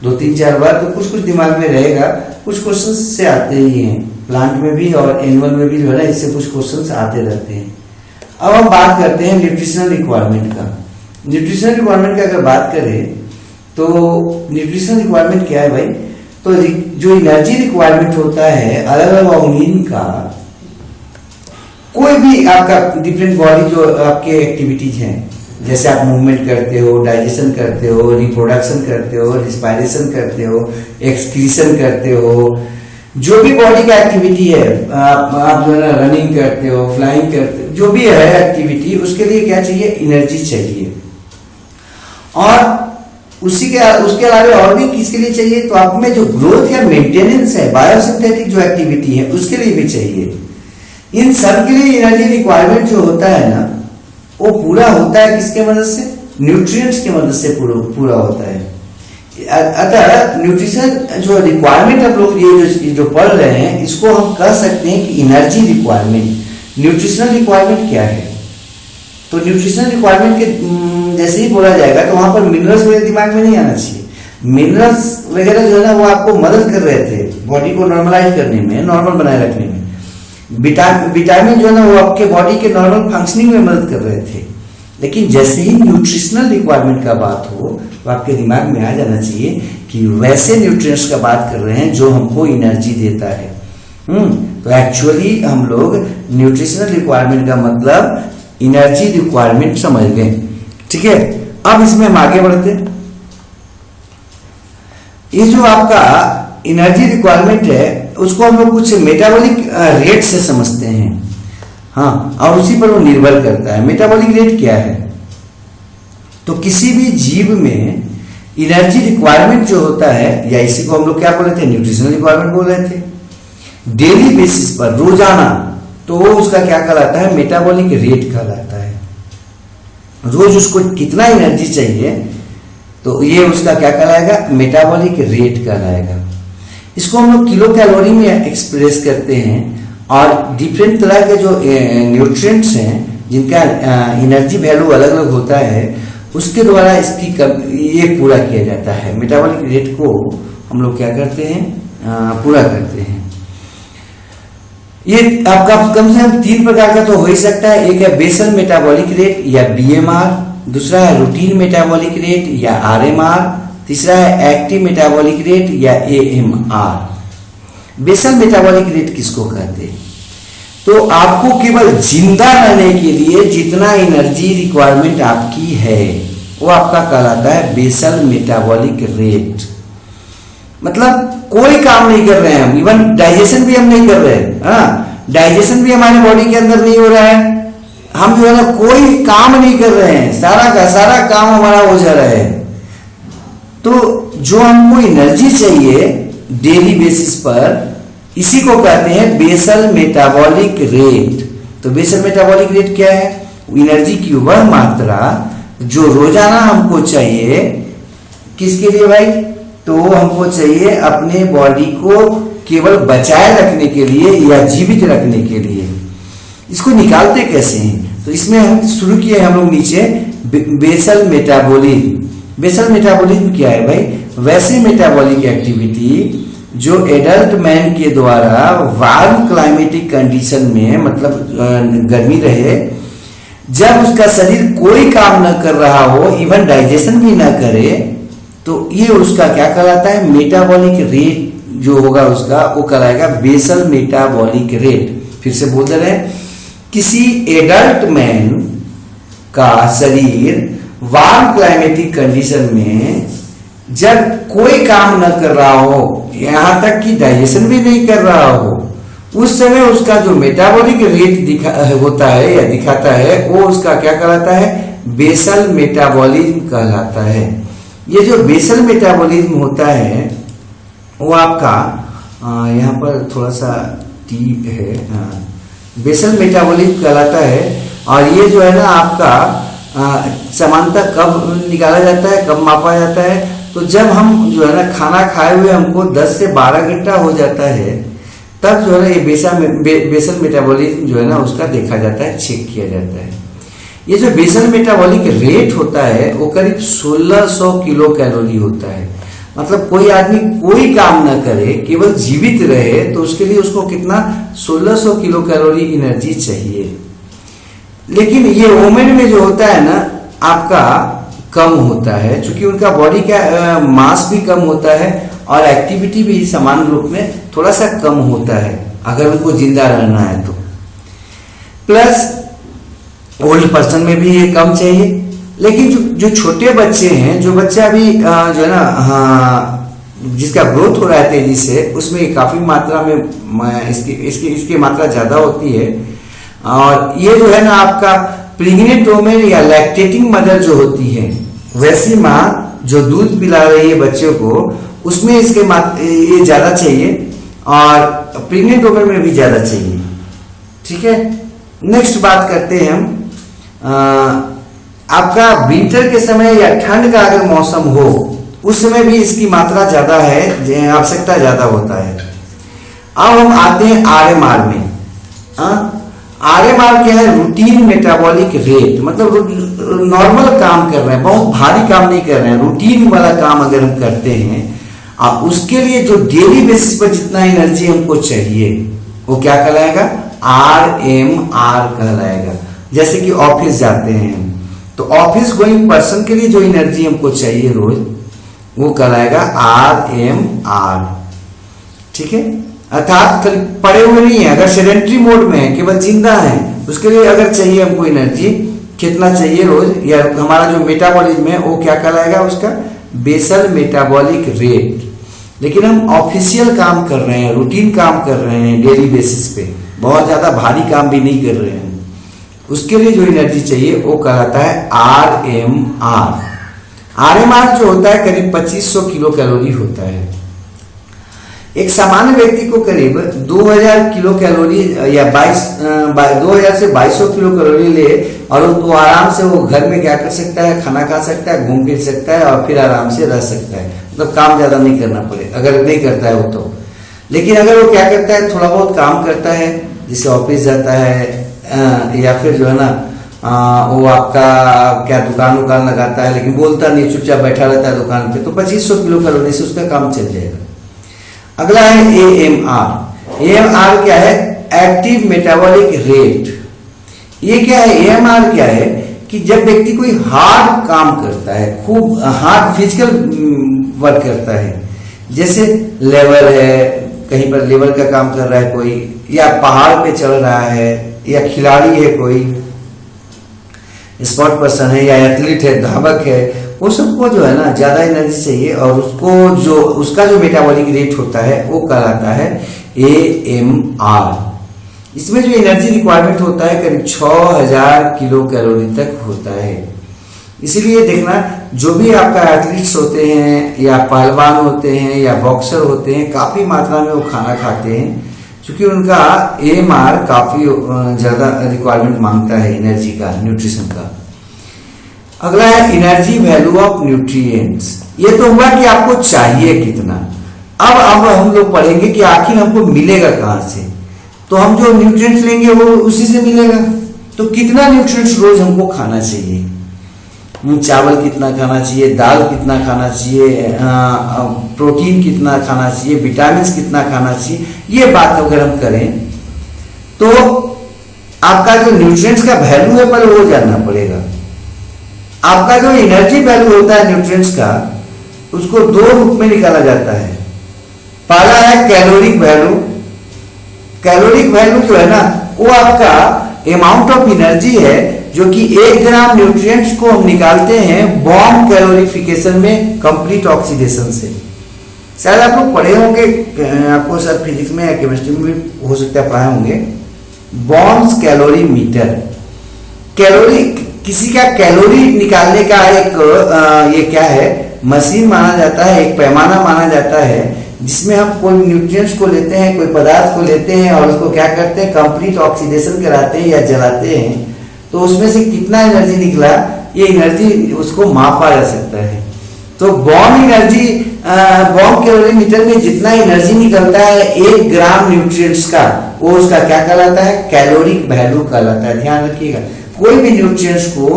2-3-4 बार, तो कुछ दिमाग में रहेगा। कुछ क्वेश्चन से आते ही हैं, प्लांट में भी और एनिमल में भी जो है ना इससे कुछ क्वेश्चन आते रहते हैं। अब हम बात करते हैं न्यूट्रिशनल रिक्वायरमेंट का। न्यूट्रिशनल रिक्वायरमेंट की अगर बात करें तो न्यूट्रिशनल रिक्वायरमेंट क्या है भाई? तो जो एनर्जी रिक्वायरमेंट होता है अलग अलग ऑर्गेनिज्म का, कोई भी आपका डिफरेंट बॉडी जो आपके एक्टिविटीज हैं, जैसे आप मूवमेंट करते हो, डाइजेशन करते हो, रिप्रोडक्शन करते हो, रिस्पायरेशन करते हो, एक्सक्रीशन करते हो, जो भी बॉडी का एक्टिविटी है, आप जो है ना रनिंग करते हो, फ्लाइंग करते हो, जो भी है एक्टिविटी, उसके लिए क्या चाहिए? एनर्जी चाहिए। और उसके अलावा और भी किसके लिए चाहिए? तो आप में जो ग्रोथ या मेंटेनेंस है, बायोसिंथेटिक जो एक्टिविटी है, उसके लिए भी चाहिए। इन सब के लिए एनर्जी रिक्वायरमेंट जो होता है ना वो पूरा होता है किसके मदद से? न्यूट्रिएंट्स की मदद से पूरा होता है। अतः न्यूट्रिशन जो रिक्वायरमेंट हम लोग ये जो पढ़ रहे हैं, इसको हम कह सकते हैं कि एनर्जी रिक्वायरमेंट। न्यूट्रिशनल रिक्वायरमेंट क्या है? तो न्यूट्रिशनल रिक्वायरमेंट के जैसे ही बोला जाएगा तो वहां पर मिनरल्स मेरे दिमाग में नहीं आना चाहिए। मिनरल्स वगैरह जो है ना वो आपको मदद कर रहे थे बॉडी को नॉर्मलाइज करने में, नॉर्मल बनाए रखने में। विटामिन जो है ना वो आपके बॉडी के नॉर्मल फंक्शनिंग में मदद कर रहे थे। लेकिन जैसे ही न्यूट्रिशनल रिक्वायरमेंट का बात हो तो आपके दिमाग में आ जाना चाहिए कि वैसे न्यूट्रिएंट्स का बात कर रहे हैं जो हमको एनर्जी देता है। तो एक्चुअली हम लोग न्यूट्रिशनल रिक्वायरमेंट का मतलब एनर्जी रिक्वायरमेंट समझ गए, ठीक है। अब इसमें हम आगे बढ़ते हैं। ये जो आपका एनर्जी रिक्वायरमेंट है उसको हम लोग कुछ मेटाबॉलिक रेट से समझते हैं, हाँ, और उसी पर वो निर्भर करता है। मेटाबॉलिक रेट क्या है? तो किसी भी जीव में एनर्जी रिक्वायरमेंट जो होता है, या इसी को हम लोग क्या बोल रहे थे? न्यूट्रिशनल रिक्वायरमेंट बोल रहे थे। डेली बेसिस पर, रोजाना, तो वो उसका क्या कहलाता है? मेटाबॉलिक रेट कहलाता है। रोज उसको कितना एनर्जी चाहिए तो ये उसका क्या कहलाएगा? मेटाबॉलिक रेट कहलाएगा। इसको हम लोग किलो कैलोरी में एक्सप्रेस करते हैं और डिफरेंट तरह के जो न्यूट्रिएंट्स हैं जिनका एनर्जी वैल्यू अलग अलग होता है उसके द्वारा इसकी ये पूरा किया जाता है। मेटाबॉलिक रेट को हम लोग क्या करते हैं? पूरा करते हैं। ये आपका कम से कम 3 प्रकार का तो हो ही सकता है। एक है बेसल मेटाबॉलिक रेट या BMR, दूसरा है रूटीन मेटाबॉलिक रेट या RMR, तीसरा है एक्टिव मेटाबॉलिक रेट या AMR। बेसल मेटाबॉलिक रेट किसको कहते हैं? तो आपको केवल जिंदा रहने के लिए जितना एनर्जी रिक्वायरमेंट आपकी है वो आपका कहलाता है बेसल मेटाबॉलिक रेट। मतलब कोई काम नहीं कर रहे हैं हम, इवन डाइजेशन भी हम नहीं कर रहे हैं, हाँ, डाइजेशन भी हमारे बॉडी के अंदर नहीं हो रहा है, हम जो है ना कोई काम नहीं कर रहे हैं, सारा का सारा काम हमारा हो जा रहा है। तो जो हमको एनर्जी चाहिए डेली बेसिस पर, इसी को कहते हैं बेसल मेटाबॉलिक रेट। तो बेसल मेटाबॉलिक रेट क्या है? एनर्जी की वह मात्रा जो रोजाना हमको चाहिए, किसके लिए भाई? तो हमको चाहिए अपने बॉडी को केवल बचाए रखने के लिए या जीवित रखने के लिए। इसको निकालते कैसे हैं? तो इसमें हम शुरू किए हम लोग नीचे बेसल मेटाबॉलिज्म। बेसल मेटाबॉलिज्म क्या है भाई? वैसी मेटाबॉलिक एक्टिविटी जो एडल्ट मैन के द्वारा वार्म क्लाइमेटिक कंडीशन में, मतलब गर्मी रहे, जब उसका शरीर कोई काम न कर रहा हो, इवन डाइजेशन भी न करे, तो ये उसका क्या कहलाता है, मेटाबॉलिक रेट जो होगा उसका वो कहलाएगा बेसल मेटाबॉलिक रेट। फिर से बोल रहे हैं, किसी एडल्ट मैन का शरीर वार्म क्लाइमेटिक कंडीशन में जब कोई काम न कर रहा हो, यहां तक कि डाइजेशन भी नहीं कर रहा हो, उस समय उसका जो मेटाबॉलिक रेट होता है या दिखाता है, वो उसका क्या कहलाता है, बेसल मेटाबॉलिज्म कहलाता है। ये जो बेसल मेटाबॉलिज्म होता है वो आपका यहाँ पर थोड़ा सा टी है, बेसल मेटाबॉलिज्म कहलाता है। और ये जो है ना आपका सामान्यतः कब निकाला जाता है, कब मापा जाता है, तो जब हम जो है ना खाना खाए हुए हमको 10 से 12 घंटा हो जाता है, तब जो है ना ये बेसल मेटाबॉलिज्म जो है ना उसका देखा जाता है, चेक किया जाता है। ये जो बेसल मेटाबॉलिक रेट होता है वो करीब 1600 किलो कैलोरी होता है। मतलब कोई आदमी कोई काम ना करे, केवल जीवित रहे, तो उसके लिए उसको कितना 1600 किलो कैलोरी एनर्जी चाहिए। लेकिन ये वुमेन में जो होता है ना आपका कम होता है, क्योंकि उनका बॉडी का मास भी कम होता है और एक्टिविटी भी समान रूप में थोड़ा सा कम होता है अगर उनको जिंदा रहना है तो। प्लस ओल्ड पर्सन में भी ये कम चाहिए। लेकिन जो छोटे बच्चे हैं, जो बच्चा अभी जो है ना जिसका ग्रोथ हो रहा है तेजी से, उसमें काफी मात्रा में इसकी मात्रा ज्यादा होती है। और ये जो है ना आपका प्रेग्नेंट वुमेन या लैक्टेटिंग मदर जो होती है, वैसी माँ जो दूध पिला रही है बच्चों को, उसमें ये ज्यादा चाहिए और प्रेग्नेंट वुमेन में भी ज्यादा चाहिए। ठीक है, नेक्स्ट बात करते हैं हम आपका विंटर के समय या ठंड का अगर मौसम हो, उस समय भी इसकी मात्रा ज्यादा है, आवश्यकता ज्यादा होता है। अब हम आते हैं आरएमआर में। आरएमआर क्या है, रूटीन मेटाबॉलिक रेट, मतलब नॉर्मल काम कर रहे हैं, बहुत भारी काम नहीं कर रहे हैं, रूटीन वाला काम अगर हम करते हैं, उसके लिए जो डेली बेसिस पर जितना एनर्जी हमको चाहिए वो क्या कहलाएगा, आरएमआर कहलाएगा। जैसे कि ऑफिस जाते हैं तो ऑफिस गोइंग पर्सन के लिए जो एनर्जी हमको चाहिए रोज, वो कहलाएगा आरएमआर। ठीक है, अर्थात पड़े हुए नहीं है, अगर सेडेंटरी मोड में है, केवल जिंदा है, उसके लिए अगर चाहिए हमको एनर्जी कितना चाहिए रोज, या हमारा जो मेटाबॉलिज्म है वो क्या कहलाएगा, उसका बेसल मेटाबॉलिक रेट। लेकिन हम ऑफिशियल काम कर रहे हैं, रूटीन काम कर रहे हैं, डेली बेसिस पे, बहुत ज्यादा भारी काम भी नहीं कर रहे हैं, उसके लिए जो एनर्जी चाहिए वो कहलाता है आरएमआर। आरएमआर जो होता है करीब 2500 किलो कैलोरी होता है। एक सामान्य व्यक्ति को करीब 2000 किलो कैलोरी या 2000 से 2200 किलो कैलोरी ले, और वो आराम से वो घर में क्या कर सकता है, खाना खा सकता है, घूम फिर सकता है और फिर आराम से रह सकता है। मतलब काम ज्यादा नहीं करना पड़े अगर नहीं करता है वो तो। लेकिन अगर वो क्या करता है, थोड़ा बहुत काम करता है, जैसे ऑफिस जाता है या फिर जो है ना वो आपका क्या दुकान लगाता है, लेकिन बोलता नहीं, चुपचाप बैठा रहता है दुकान पे, तो 2500 किलो कैलोरी से उसका काम चल जाएगा। अगला है एएमआर। एएमआर क्या है, एक्टिव मेटाबॉलिक रेट। ये क्या है, एएमआर क्या है कि जब व्यक्ति कोई हार्ड काम करता है, खूब हार्ड फिजिकल वर्क करता है, जैसे लेबर है, कहीं पर लेबर का काम कर रहा है कोई, या पहाड़ पे चढ़ रहा है, या खिलाड़ी है कोई, स्पोर्ट पर्सन है, या एथलीट है, धावक है, वो सबको जो है ना ज्यादा एनर्जी चाहिए, और उसका जो मेटाबॉलिक रेट होता है वो कहलाता है एएमआर। इसमें जो एनर्जी रिक्वायरमेंट होता है करीब 6000 किलो कैलोरी तक होता है। इसीलिए देखना, जो भी आपका एथलीट्स होते हैं या पहलवान होते हैं या बॉक्सर होते हैं, काफी मात्रा में वो खाना खाते हैं, क्योंकि उनका एएमआर काफी ज्यादा रिक्वायरमेंट मांगता है एनर्जी का, न्यूट्रिशन का। अगला है एनर्जी वैल्यू ऑफ न्यूट्रिएंट्स। ये तो हुआ कि आपको चाहिए कितना। अब हम लोग पढ़ेंगे कि आखिर हमको मिलेगा कहां से। तो हम जो न्यूट्रिएंट्स लेंगे वो उसी से मिलेगा। तो कितना न्यूट्रिएंट्स रोज हमको खाना चाहिए। चावल कितना खाना चाहिए, दाल कितना खाना चाहिए, प्रोटीन कितना खाना चाहिए, विटामिन कितना खाना चाहिए, ये बात अगर हम करें तो आपका जो न्यूट्रिएंट्स का वैल्यू है पहले वो जानना पड़ेगा। आपका जो एनर्जी वैल्यू होता है न्यूट्रिएंट्स का, उसको दो रूप में निकाला जाता है। पहला है कैलोरिक वैल्यू। कैलोरिक वैल्यू जो है ना, वो आपका अमाउंट ऑफ एनर्जी है जो कि 1 ग्राम न्यूट्रिएंट्स को हम निकालते हैं बॉम्ब कैलोरीफिकेशन में कंप्लीट ऑक्सीडेशन से। शायद आप लोग पढ़े होंगे, आपको सर फिजिक्स में या केमिस्ट्री में भी हो सकता है पढ़ाए होंगे, बॉम्ब्स कैलोरी मीटर। कैलोरी, किसी का कैलोरी निकालने का एक ये क्या है, मशीन माना जाता है, एक पैमाना माना जाता है, जिसमें हम कोई न्यूट्रिएंट्स को लेते हैं, कोई पदार्थ को लेते हैं और उसको क्या करते हैं, कंप्लीट ऑक्सीडेशन कराते हैं या जलाते हैं, तो उसमें से कितना एनर्जी निकला, ये एनर्जी उसको मापा जा सकता है। तो बॉम्ब एनर्जी, बॉम्ब कैलोरीमीटर में जितना एनर्जी निकलता है 1 ग्राम न्यूट्रिएंट्स का, वो उसका क्या कहलाता है, कैलोरिक वैल्यू कहलाता है। ध्यान रखिएगा, कोई भी न्यूट्रिएंट्स को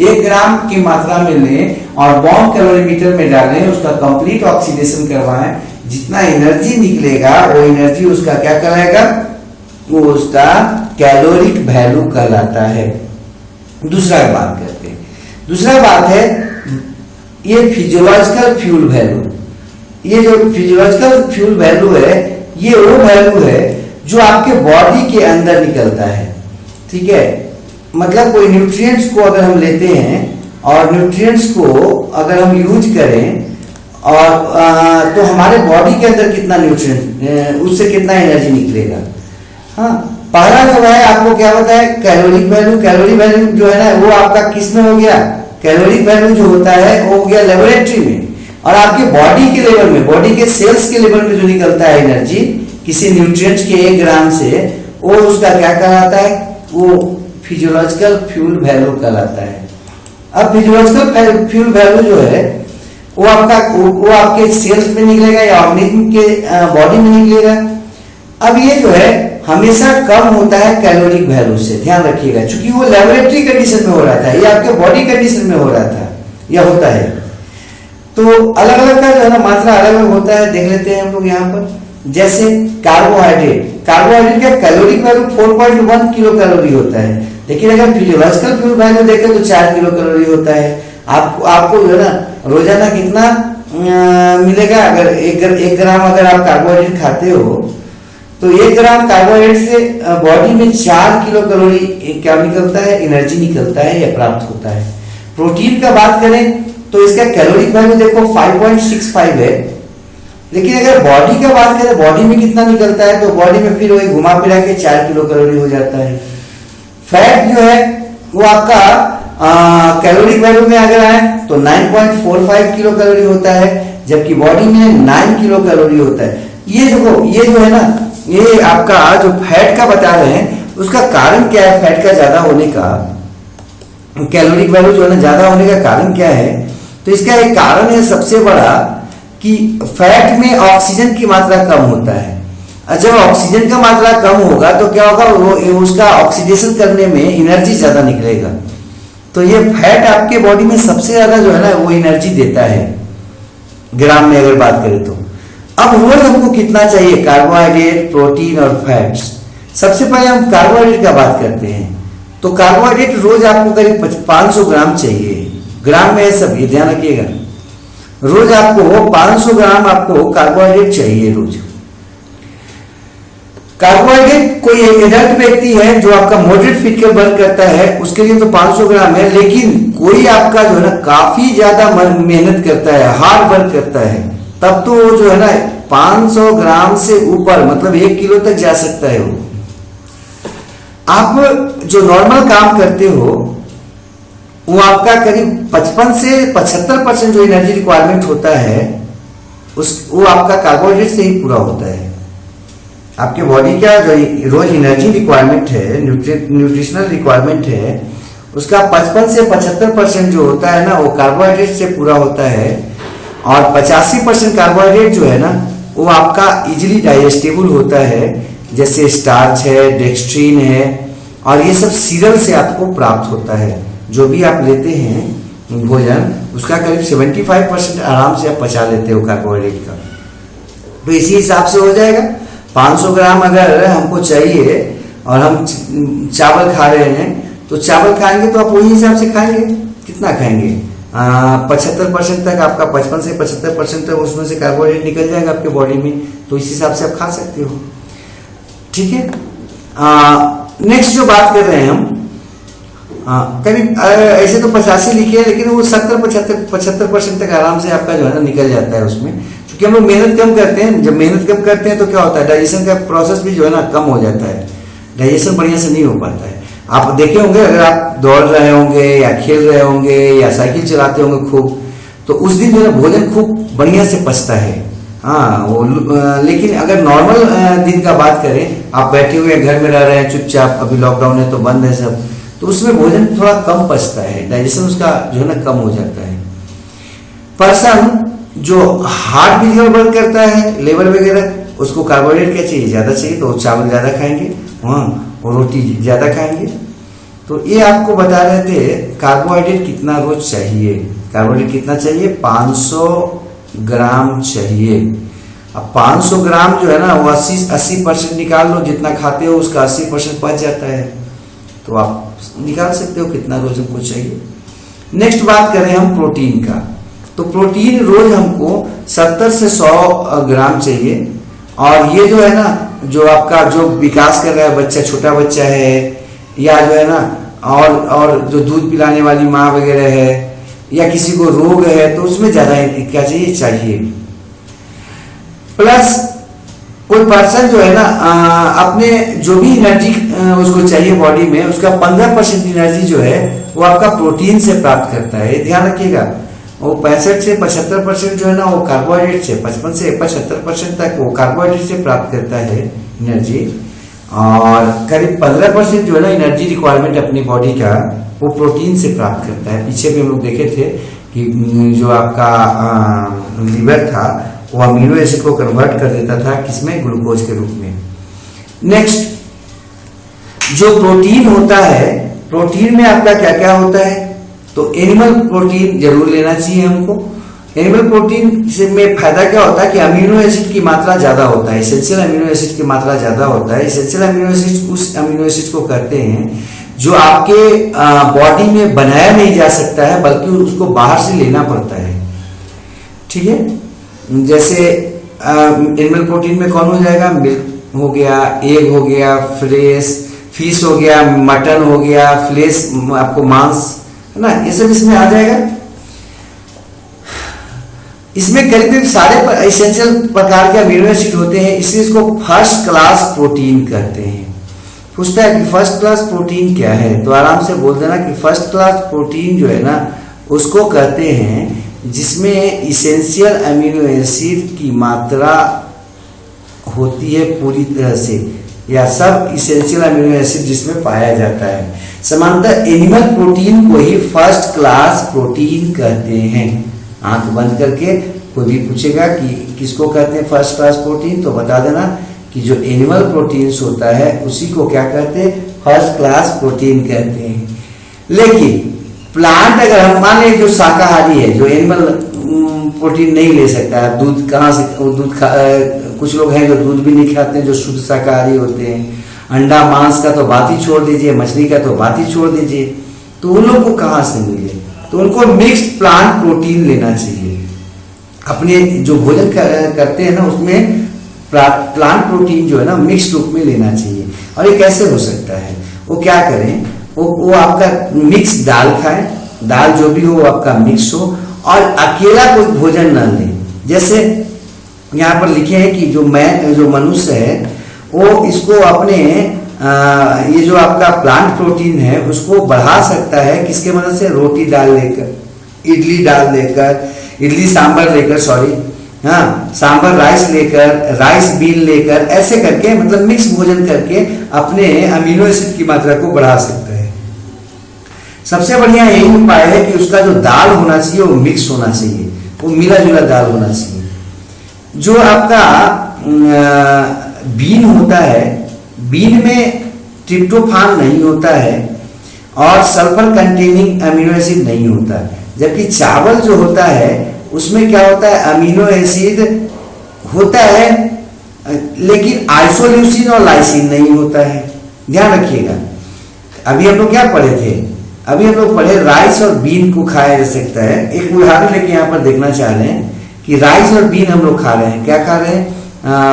1 ग्राम की मात्रा में लें और बॉम्ब कैलोरीमीटर में डालें, उसका कंप्लीट ऑक्सीडेशन करवाएं, जितना एनर्जी निकलेगा वो एनर्जी उसका क्या कहलाएगा, वो उसका कैलोरिक वैल्यू कहलाता है। दूसरा बात करते हैं, दूसरा बात है ये फिजियोलॉजिकल फ्यूल वैल्यू। ये जो फिजियोलॉजिकल फ्यूल वैल्यू है, ये वो वैल्यू है जो आपके बॉडी के अंदर निकलता है। ठीक है, मतलब कोई न्यूट्रिएंट्स को अगर हम लेते हैं और न्यूट्रिएंट्स को अगर हम यूज करें और तो हमारे बॉडी के अंदर कितना न्यूट्रिएंट, उससे कितना एनर्जी निकलेगा। हाँ, पहला जो है आपको क्या बताया, कैलोरिक वैल्यू। कैलोरी वैल्यू जो है ना, वो आपका किस में हो गया, कैलोरिक वैल्यू जो होता है वो हो गया लेबोरेटरी में, और आपके बॉडी के लेवल में, बॉडी के सेल्स के लेवल में जो निकलता है एनर्जी किसी न्यूट्रिएंट्स के 1 ग्राम से, वो उसका क्या कहलाता है, वो फिजियोलॉजिकल फ्यूल वैल्यू कहलाता है। अब फिजियोलॉजिकल फ्यूल वैल्यू जो है वो आपके सेल्स में निकलेगा या ऑर्गेनिज्म के बॉडी में निकलेगा। अब ये जो है हमेशा कम होता है कैलोरिक वैल्यू से, ध्यान रखिएगा, क्योंकि वो लेबोरेटरी कंडीशन में हो रहा था, ये आपके बॉडी कंडीशन में हो रहा था या होता है। तो अलग अलग का जो है ना मात्रा अलग अलग होता है, देख लेते हैं हम लोग यहाँ पर। जैसे कार्बोहाइड्रेट, कार्बोहाइड्रेट का कैलोरिक वैल्यू 4.1 किलो कैलोरी होता है, लेकिन अगर फिजियोलॉजिकल फ्यूल वैल्यू देखें तो 4 किलो कैलोरी होता है। आपको जो है ना रोजाना कितना मिलेगा, अगर 1 ग्राम अगर आप कार्बोहाइड्रेट खाते हो तो 1 ग्राम कार्बोहाइड्रेट से बॉडी में 4 किलो कैलोरी क्या निकलता है, एनर्जी निकलता है या प्राप्त होता है। प्रोटीन का बात करें तो इसका कैलोरिक वैल्यू देखो 5.65 है, लेकिन अगर बॉडी का बात करें, बॉडी में कितना निकलता है, तो बॉडी में फिर वही घुमा फिरा के 4 किलो कैलोरी हो जाता है। फैट जो है वो आपका कैलोरिक वैल्यू में अगर आए तो 9.45 किलो कैलोरी होता है, जबकि बॉडी में 9 किलो कैलोरी होता है। ये जो है ना, ये आपका जो फैट का बता रहे हैं, उसका कारण क्या है, फैट का ज्यादा होने का, कैलोरिक वैल्यू जो है ना ज्यादा होने का कारण क्या है, तो इसका एक कारण है सबसे बड़ा कि फैट में ऑक्सीजन की मात्रा कम होता है। जब ऑक्सीजन का मात्रा कम होगा तो क्या होगा, वो उसका ऑक्सीडेशन करने में एनर्जी ज्यादा निकलेगा। तो ये फैट आपके बॉडी में सबसे ज्यादा जो है ना वो एनर्जी देता है ग्राम में अगर बात करें तो। अब रोज हमको कितना चाहिए, कार्बोहाइड्रेट, प्रोटीन और फैट्स। सबसे पहले हम कार्बोहाइड्रेट का बात करते हैं, तो कार्बोहाइड्रेट रोज आपको करीब 500 ग्राम चाहिए। ग्राम में है सब, ये ध्यान रखिएगा, रोज आपको 500 ग्राम आपको कार्बोहाइड्रेट चाहिए रोज। कार्बोहाइड्रेट कोई एडल्ट व्यक्ति है जो आपका मॉडरेट फिजिकल वर्क करता है उसके लिए तो 500 ग्राम है, लेकिन कोई आपका जो है ना काफी ज्यादा मेहनत करता है, हार्ड वर्क करता है, तब तो वो जो है ना 500 ग्राम से ऊपर मतलब 1 किलो तक जा सकता है। वो आप जो नॉर्मल काम करते हो वो आपका करीब 55 से 75% जो एनर्जी रिक्वायरमेंट होता है वो आपका कार्बोहाइड्रेट से ही पूरा होता है। आपके बॉडी का जो रोज एनर्जी रिक्वायरमेंट है, न्यूट्रिशनल रिक्वायरमेंट है, उसका 55 से 75% जो होता है ना वो कार्बोहाइड्रेट से पूरा होता है, और 85% कार्बोहाइड्रेट जो है ना वो आपका इजीली डाइजेस्टेबल होता है, जैसे स्टार्च है, डेक्स्ट्रीन है, और ये सब सीरियल से आपको प्राप्त होता है। जो भी आप लेते हैं भोजन, उसका करीब 75% आराम से आप पचा लेते हो कार्बोहाइड्रेट का। तो इसी हिसाब से हो जाएगा। 500 ग्राम अगर हमको चाहिए और हम चावल खा रहे हैं तो चावल खाएंगे तो आप वही हिसाब से खाएंगे। कितना खाएंगे? 75% तक आपका 55 से 75% तक उसमें से कार्बोहाइड्रेट निकल जाएगा आपके बॉडी में। तो इस हिसाब से आप खा सकते हो। ठीक है। नेक्स्ट जो बात कर रहे हैं हम, करीब ऐसे तो 85 लिखे है, लेकिन वो 70-75% तक आराम से आपका जो है ना निकल जाता है उसमें। क्योंकि हम लोग मेहनत कम करते हैं। जब मेहनत कम करते हैं तो क्या होता है, डाइजेशन का प्रोसेस भी जो है ना कम हो जाता है, डाइजेशन बढ़िया से नहीं हो पाता है। आप देखे होंगे अगर आप दौड़ रहे होंगे या खेल रहे होंगे या साइकिल चलाते होंगे खूब, तो उस दिन जो है भोजन खूब बढ़िया से पचता है। हाँ वो, लेकिन अगर नॉर्मल दिन का बात करें, आप बैठे हुए घर में रह रहे हैं चुपचाप, अभी लॉकडाउन है तो बंद है सब, तो उसमें भोजन थोड़ा कम पचता है, डाइजेशन उसका जो है ना कम हो जाता है। पर्सन जो हार्ट भी गड़बड़ करता है, लेबर वगैरह, उसको कार्बोहाइड्रेट क्या चाहिए? ज़्यादा चाहिए, तो चावल ज़्यादा खाएंगे, हाँ, और रोटी ज़्यादा खाएंगे। तो ये आपको बता रहे थे कार्बोहाइड्रेट कितना रोज चाहिए। कार्बोहाइड्रेट कितना चाहिए? 500 ग्राम चाहिए। अब 500 ग्राम जो है ना वो 80% निकाल लो, जितना खाते हो उसका 80% बच जाता है, तो आप निकाल सकते हो कितना रोज हमको चाहिए। नेक्स्ट बात करें हम प्रोटीन का, तो प्रोटीन रोज हमको 70 से 100 ग्राम चाहिए। और ये जो है ना, जो आपका जो विकास कर रहा है बच्चा, छोटा बच्चा है, या जो है ना और जो दूध पिलाने वाली माँ वगैरह है, या किसी को रोग है, तो उसमें ज्यादा क्या चाहिए। प्लस कोई पर्सन जो है ना अपने जो भी एनर्जी उसको चाहिए बॉडी में, उसका 15% एनर्जी जो है वो आपका प्रोटीन से प्राप्त करता है। ध्यान रखिएगा, वो 65 से 75% जो है ना वो कार्बोहाइड्रेट से, 55 से 75% तक वो कार्बोहाइड्रेट से प्राप्त करता है एनर्जी, और करीब 15% जो है ना एनर्जी रिक्वायरमेंट अपनी बॉडी का वो प्रोटीन से प्राप्त करता है। पीछे भी हम लोग देखे थे कि जो आपका लीवर था वो अमीनो एसिड को कन्वर्ट कर देता था किसमें? ग्लूकोज के रूप में। नेक्स्ट जो प्रोटीन होता है, प्रोटीन में आपका क्या क्या होता है? तो एनिमल प्रोटीन जरूर लेना चाहिए हमको। एनिमल प्रोटीन से में फायदा क्या होता है कि अमीनो एसिड की मात्रा ज्यादा होता है, एसेंशियल अमीनो एसिड की मात्रा ज्यादा होता है। एसेंशियल अमीनो एसिड उस अमीनो एसिड को कहते हैं जो आपके बॉडी में बनाया नहीं जा सकता है, बल्कि उसको बाहर से लेना पड़ता है। ठीक है, जैसे एनिमल प्रोटीन में कौन हो जाएगा? मिल्क हो गया, एग हो गया, फिश हो गया, मटन हो गया, फ्लेश आपको मांस है ना, ये सब इसमें आ जाएगा। इसमें करीब सारे एसेंशियल प्रकार के अमीनो एसिड होते हैं, इसलिए इसको फर्स्ट क्लास प्रोटीन कहते हैं। पूछता है कि फर्स्ट क्लास प्रोटीन क्या है, तो आराम से बोल देना कि फर्स्ट क्लास प्रोटीन जो है ना उसको कहते हैं जिसमें इसेंशियल अमीनो एसिड की मात्रा होती है पूरी तरह से, या सब इसेंशियल अमीनो एसिड जिसमें पाया जाता है। समानतः एनिमल प्रोटीन को ही फर्स्ट क्लास प्रोटीन कहते हैं। आंख बंद करके कोई भी पूछेगा कि किसको कहते हैं फर्स्ट क्लास प्रोटीन, तो बता देना कि जो एनिमल प्रोटीन्स होता है उसी को क्या कहते हैं? फर्स्ट क्लास प्रोटीन कहते हैं। लेकिन प्लांट अगर हम मान लें जो शाकाहारी है, जो एनिमल प्रोटीन नहीं ले सकता है, दूध कहाँ से कुछ लोग हैं जो दूध भी नहीं खाते हैं, जो शुद्ध शाकाहारी होते हैं, अंडा मांस का तो बात ही छोड़ दीजिए, मछली का तो बात ही छोड़ दीजिए, तो उन लोग को कहाँ से मिले? तो उनको मिक्स्ड प्लांट प्रोटीन लेना चाहिए। अपने जो भोजन करते हैं ना उसमें प्लांट प्रोटीन जो है ना मिक्स रूप में लेना चाहिए। और ये कैसे हो सकता है? वो क्या करें, वो आपका मिक्स दाल खाएं, दाल जो भी हो आपका मिक्स हो, और अकेला कोई भोजन न ले। जैसे यहाँ पर लिखे हैं कि जो मनुष्य है वो इसको अपने ये जो आपका प्लांट प्रोटीन है उसको बढ़ा सकता है किसके मदद से? रोटी दाल लेकर, इडली सांभर लेकर, सांभर राइस लेकर, राइस बीन लेकर, ऐसे करके मतलब मिक्स भोजन करके अपने अमीनो एसिड की मात्रा को बढ़ा सकता है। सबसे बढ़िया यही उपाय है कि उसका जो दाल होना चाहिए वो मिक्स होना चाहिए, वो मिला जुला दाल होना चाहिए। जो आपका बीन होता है, बीन में ट्रिप्टोफान नहीं होता है और सल्फर कंटेनिंग अमीनो एसिड नहीं होता है। जबकि चावल जो होता है उसमें क्या होता है, अमीनो एसिड होता है लेकिन आइसोल्यूसिन और लाइसिन नहीं होता है। ध्यान रखिएगा। अभी हम लोग क्या पढ़े थे, अभी हम लोग पढ़े राइस और बीन को खाया जा सकता है। एक उदाहरण लेके यहाँ पर देखना चाह रहे हैं कि राइस और बीन हम लोग खा रहे हैं, क्या खा रहे हैं,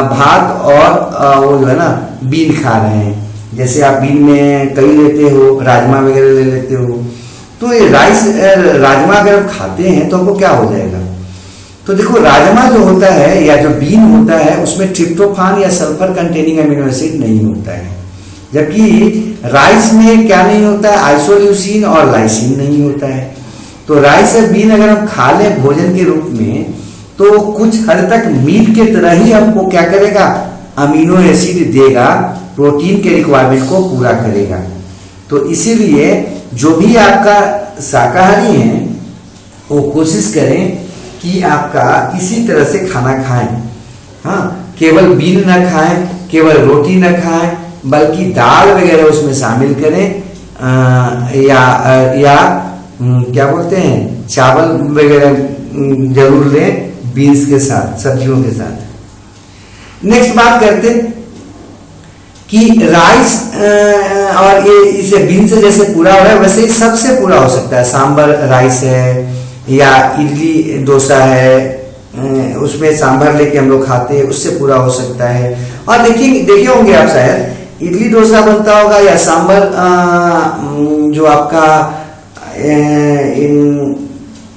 भात और वो जो है ना बीन खा रहे हैं। जैसे आप बीन में कई लेते हो, राजमा वगैरह ले लेते हो, तो ये राइस राजमा अगर आप खाते हैं तो आपको क्या हो जाएगा। तो देखो राजमा जो होता है या जो बीन होता है उसमें ट्रिप्टोफान या सल्फर कंटेनिंग अमीनो एसिड नहीं होता है, जबकि राइस में क्या नहीं होता है, आइसोल्यूसिन और लाइसिन नहीं होता है। तो राइस और बीन अगर हम खा लें भोजन के रूप में तो कुछ हद तक मीट के तरह ही हमको क्या करेगा, अमीनो एसिड देगा, प्रोटीन के रिक्वायरमेंट को पूरा करेगा। तो इसीलिए जो भी आपका शाकाहारी हैं वो कोशिश करें कि आपका इसी तरह से खाना खाएं। हाँ, केवल बीन ना खाएं, केवल रोटी ना खाएं, बल्कि दाल वगैरह उसमें शामिल करें, या क्या बोलते हैं, चावल वगैरह जरूर लें बीन्स के साथ, सब्जियों के साथ। नेक्स्ट बात करते कि राइस और ये इसे बीन से जैसे पूरा हो रहा है वैसे ही सबसे पूरा हो सकता है। सांबर राइस है या इडली डोसा है, उसमें सांभर लेके हम लोग खाते हैं, उससे पूरा हो सकता है। और देखे होंगे आप शायद इडली डोसा बनता होगा या सांभर जो आपका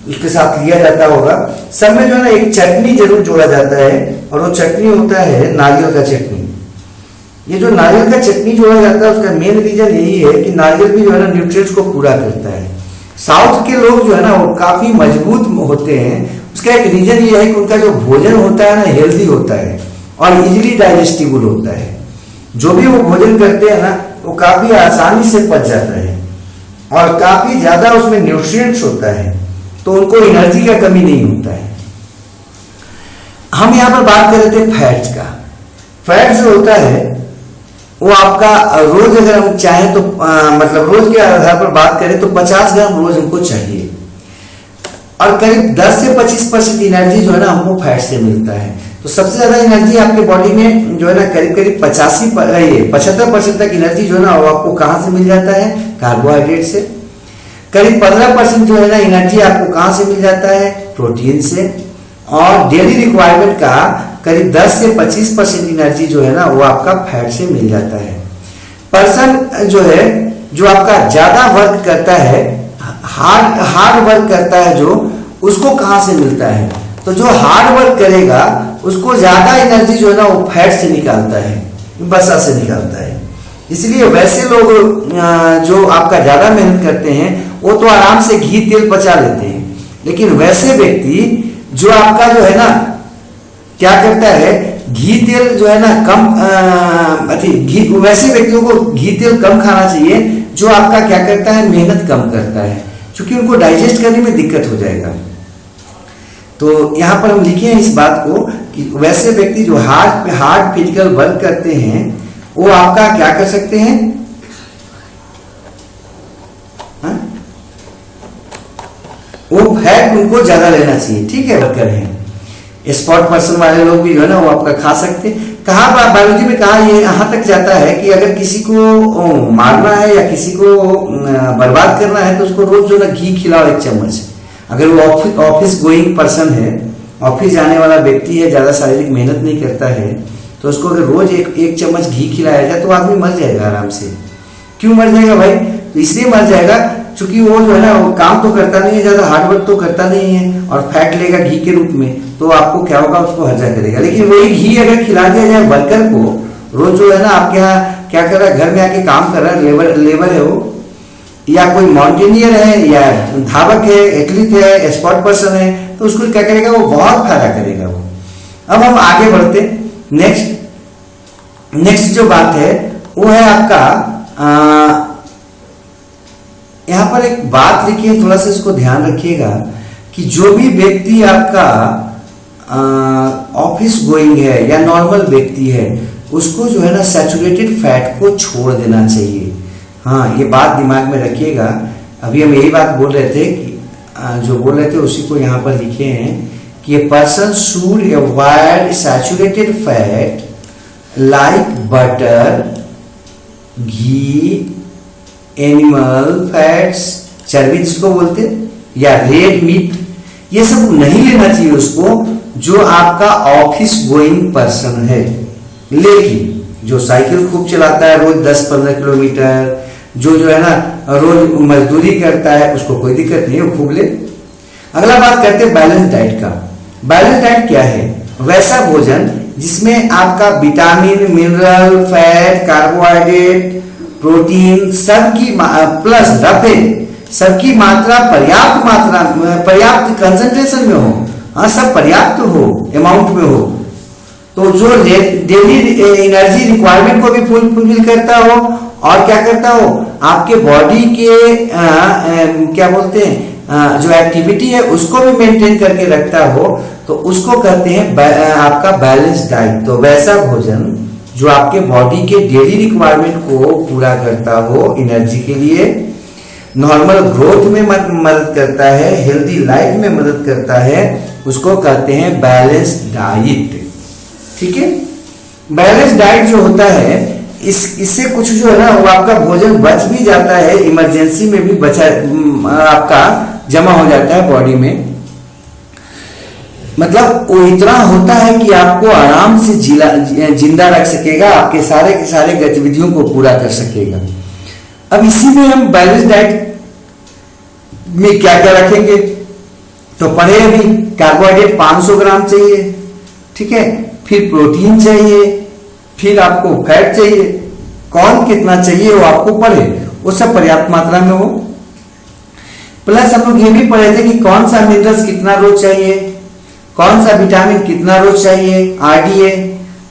उसके साथ लिया जाता होगा, सब में जो है ना एक चटनी जरूर जोड़ा जाता है और वो चटनी होता है नारियल का चटनी। ये जो नारियल का चटनी जोड़ा जाता है उसका मेन रीजन यही है कि नारियल भी जो है ना न्यूट्रिएंट्स को पूरा करता है। साउथ के लोग जो है ना वो काफी मजबूत होते हैं, उसका एक रीजन ये है कि उनका जो भोजन होता है ना हेल्दी होता है और इजीली डाइजेस्टिबल होता है। जो भी वो भोजन करते हैं ना वो काफी आसानी से पच जाता है और काफी ज्यादा उसमें न्यूट्रिएंट्स होता है, तो उनको एनर्जी का कमी नहीं होता है। हम यहाँ पर बात कर रहे थे फैट्स का। फैट जो होता है वो आपका रोज अगर हम चाहें तो मतलब रोज के आधार पर बात करें तो 50 ग्राम रोज हमको चाहिए और करीब 10 से 25% एनर्जी जो है ना हमको फैट से मिलता है। तो सबसे ज्यादा एनर्जी आपके बॉडी में जो है ना करीब 75% तक एनर्जी जो है ना वो आपको कहाँ से मिल जाता है, कार्बोहाइड्रेट से। करीब 15% जो है ना एनर्जी आपको कहाँ से मिल जाता है, प्रोटीन से। और डेली रिक्वायरमेंट का करीब 10 से 25% एनर्जी जो है ना वो आपका फैट से मिल जाता है। पर्सन जो है जो आपका ज्यादा वर्क करता है, हार्ड वर्क करता है, जो उसको कहाँ से मिलता है, तो जो हार्ड वर्क करेगा उसको ज्यादा एनर्जी जो है ना वो फैट से निकालता है, वसा से निकालता है। इसलिए वैसे लोग जो आपका ज्यादा मेहनत करते हैं वो तो आराम से घी तेल पचा लेते हैं, लेकिन वैसे व्यक्ति जो आपका जो है ना क्या करता है, घी तेल जो है ना कम वैसे व्यक्तियों को घी तेल कम खाना चाहिए जो आपका क्या करता है, मेहनत कम करता है, क्योंकि उनको डाइजेस्ट करने में दिक्कत हो जाएगा। तो यहाँ पर हम लिखे हैं इस बात को कि वैसे व्यक्ति जो हार्ड फिजिकल वर्क करते हैं वो आपका क्या कर सकते हैं, वो फैट उनको ज्यादा लेना चाहिए, ठीक है, वर्कर हैं। स्पॉट पर्सन वाले लोग भी जो है ना वो आपका खा सकते हैं। कहा बायोलॉजी में कहा ये यहाँ तक जाता है कि अगर किसी को मारना है या किसी को बर्बाद करना है तो उसको रोज जो ना घी खिलाओ 1 चम्मच। अगर वो ऑफिस गोइंग पर्सन है, ऑफिस जाने वाला व्यक्ति है, ज्यादा शारीरिक मेहनत नहीं करता है, तो उसको अगर रोज एक चम्मच घी खिलाया जाए तो आदमी मर जाएगा आराम से। क्यों मर जाएगा भाई, तो इसलिए मर जाएगा क्योंकि वो जो है ना वो काम तो करता नहीं है, ज्यादा हार्डवर्क तो करता नहीं है और फैट लेगा घी के रूप में, तो आपको क्या होगा, उसको हर्जा करेगा। लेकिन वही घी अगर खिला दिया जाए वर्कर को, रोज जो है ना आपके यहाँ क्या कर रहा है, घर में आके काम कर रहा है, लेबर है वो, या कोई माउंटेनियर है या धावक है, एथलीट है, स्पॉट पर्सन है, तो उसको क्या करेगा, वो बहुत फायदा करेगा वो। अब हम आगे बढ़ते, नेक्स्ट जो बात है वो है आपका यहाँ पर एक बात लिखी है, थोड़ा सा इसको ध्यान रखिएगा कि जो भी व्यक्ति आपका ऑफिस गोइंग है या नॉर्मल व्यक्ति है उसको जो है ना सैचुरेटेड फैट को छोड़ देना चाहिए। हाँ, ये बात दिमाग में रखिएगा। अभी हम यही बात बोल रहे थे कि जो बोल रहे थे उसी को यहाँ पर लिखे हैं कि a person should avoid saturated fat like butter, ghee, animal fats, चर्बी जिसको बोलते हैं, या रेड मीट, ये सब नहीं लेना चाहिए उसको जो आपका ऑफिस गोइंग पर्सन है। लेकिन जो साइकिल खूब चलाता है रोज 10-15 किलोमीटर, जो है ना रोज मजदूरी करता है, उसको कोई दिक्कत नहीं है, वो खूब ले। अगला बात करते हैं बैलेंस डाइट का। बैलेंस डाइट क्या है? वैसा भोजन जिसमें आपका vitamin, mineral, fat, carbohydrate, protein सबकी प्लस रफे सबकी मात्रा पर्याप्त कंसंट्रेशन में हो। हाँ, सब पर्याप्त हो, अमाउंट में हो, तो जो डेली एनर्जी रिक्वायरमेंट को भी फुलफिल करता हो और क्या करता हो, आपके बॉडी के क्या बोलते हैं जो एक्टिविटी है उसको भी मेंटेन करके रखता हो, तो उसको कहते हैं आपका बैलेंस डाइट। तो वैसा भोजन जो आपके बॉडी के डेली रिक्वायरमेंट को पूरा करता हो, एनर्जी के लिए, नॉर्मल ग्रोथ में मदद करता है, हेल्दी लाइफ में मदद करता है, उसको कहते हैं बैलेंस डाइट। ठीक है, बैलेंस डाइट जो होता है इससे कुछ जो है ना वो आपका भोजन बच भी जाता है, इमरजेंसी में भी बचा आपका जमा हो जाता है बॉडी में। मतलब वो इतना होता है कि आपको आराम से जिंदा रख सकेगा, आपके सारे के सारे गतिविधियों को पूरा कर सकेगा। अब इसी में हम बैलेंस डाइट में क्या क्या रखेंगे, तो पढ़े अभी कार्बोहाइड्रेट 500 ग्राम चाहिए, ठीक है, फिर प्रोटीन चाहिए, फिर आपको फैट चाहिए, कौन कितना चाहिए वो आपको पढ़े, वो सब पर्याप्त मात्रा में हो। प्लस हम लोग ये भी पढ़े थे कि कौन सा मिनरल्स कितना रोज चाहिए, कौन सा विटामिन कितना रोज चाहिए, आरडीए,